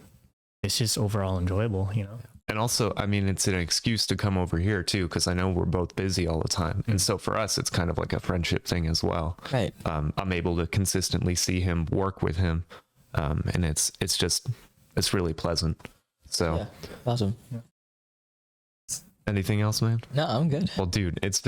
it's just overall enjoyable, you know? And also, I mean, it's an excuse to come over here too, because I know we're both busy all the time. And so for us, it's kind of like a friendship thing as well. Right. I'm able to consistently see him, work with him. And it's really pleasant. So Yeah. Awesome. anything else, man? No, I'm good. Well, dude, it's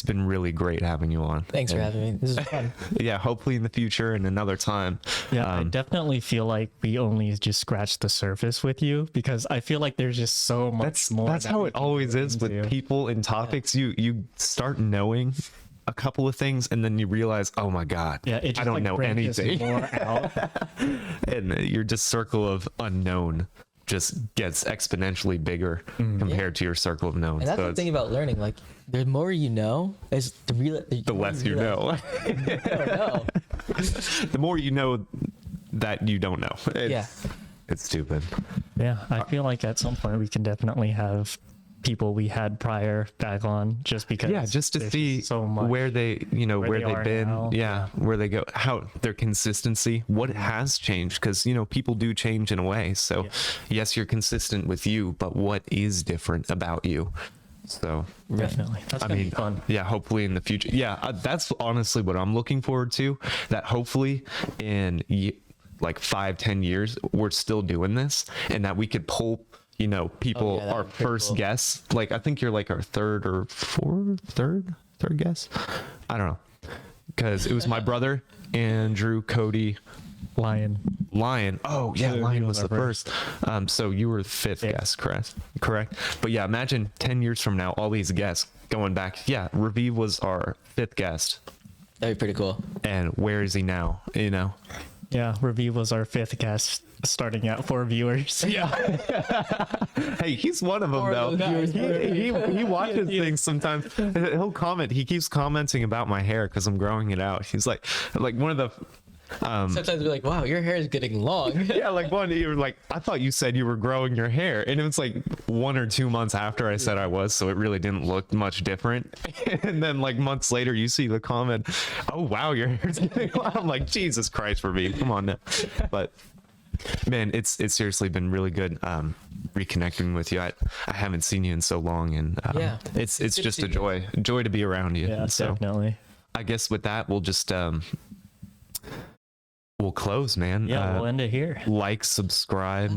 been really great having you on. Thanks for having me. This is fun. Yeah, hopefully in the future and another time. Yeah, I definitely feel like we only just scratched the surface with you because I feel like there's just so much more. That's how it always is with into. people and topics. You start knowing a couple of things and then you realize, oh my god, Yeah, it just I don't like know branches anything. more out. And your just circle of unknown just gets exponentially bigger compared to your circle of known. And that's So the it's thing about learning. Like, the more you know, is the less you know. know. The more you know that you don't know. It's stupid. Yeah, I feel like at some point we can definitely have people we had prior back on just because. Yeah, just to there's see so much where they, where they they've are been. now. Yeah, where they go, how their consistency, what has changed. Because, people do change in a way. So, yes, you're consistent with you, but what is different about you? So, Definitely. That's gonna be fun. yeah, hopefully in the future. Yeah, that's honestly what I'm looking forward to. That hopefully in like 5-10 years, we're still doing this and that we could pull people, that'd our be pretty first cool. guests. Like, I think you're like our third guest. I don't know. Because it was my brother, Andrew, Cody, Lion. Oh yeah, So Lion he was was the our first. So you were fifth guest, correct. But yeah, imagine 10 years from now, all these guests going back. Yeah, Raviv was our fifth guest. That'd be pretty cool. And where is he now? Yeah, Raviv was our fifth guest, starting at 4 viewers. Yeah. Hey, he's one of them Or though. those viewers. He watches things sometimes. He'll comment. He keeps commenting about my hair because I'm growing it out. He's like one of the. Sometimes we're like, wow, your hair is getting long. Yeah, like you were like, I thought you said you were growing your hair, and it was like 1 or 2 months after I said I was, so it really didn't look much different. And then like months later, you see the comment, "Oh wow, your hair's getting long." I'm like, Jesus Christ, for me, come on now. But man, it's seriously been really good reconnecting with you. I haven't seen you in so long, and it's good to just see a you. joy to be around you. Yeah, So definitely. I guess with that, we'll just we'll close, man. Yeah, we'll end it here. Like, subscribe.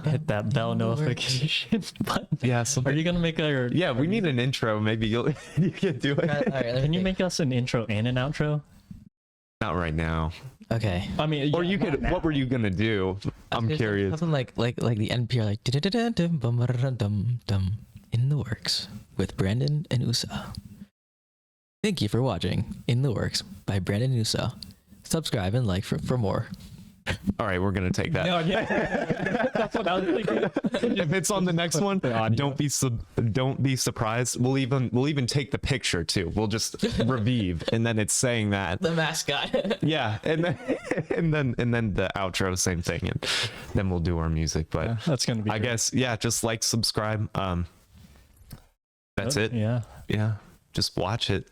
Hit that bell notification button. Yeah, Are something. you gonna make a? Yeah, we need an intro. Maybe you can do it. All right, let me Can you think. make us an intro and an outro? Not right now. Okay. I mean, Or yeah, you not could. now. What were you gonna do? I'm There's curious. Something like the NPR, like "Da-da-da-da-dum, bum-ba-da-dum, dum," in the works with Brandon and Usa. Thank you for watching In the Works by Brandon and Usa. Subscribe and like for more. All right, we're gonna take that. No, yeah. That's what I was thinking. If it's on the next one, the audio. don't be surprised. We'll even take the picture too. We'll just Raviv, and then it's saying that. The mascot. Yeah, and then the outro, same thing, and then we'll do our music. But That's gonna be. I great. guess just like, subscribe. That's it. Yeah. Just watch it.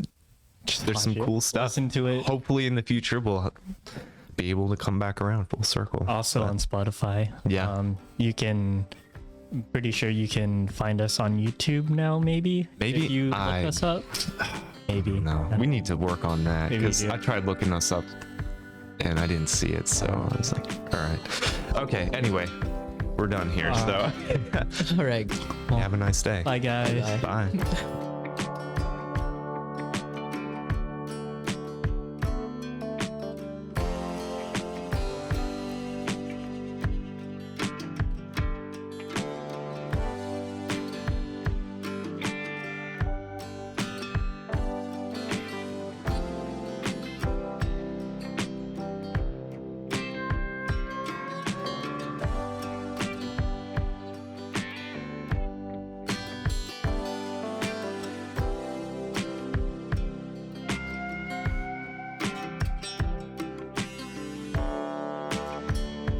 There's some Watch it, cool stuff. Listen to it. Hopefully in the future we'll be able to come back around full circle. Also But- on Spotify. Yeah. You can. I'm pretty sure you can find us on YouTube now. Maybe. Maybe if you look I- us up. Maybe. No, we need to work on that Maybe we because do. I tried looking us up and I didn't see it, so I was like, all right. Okay, anyway, we're done here. So All right. have a nice day. Bye guys. Bye. Bye.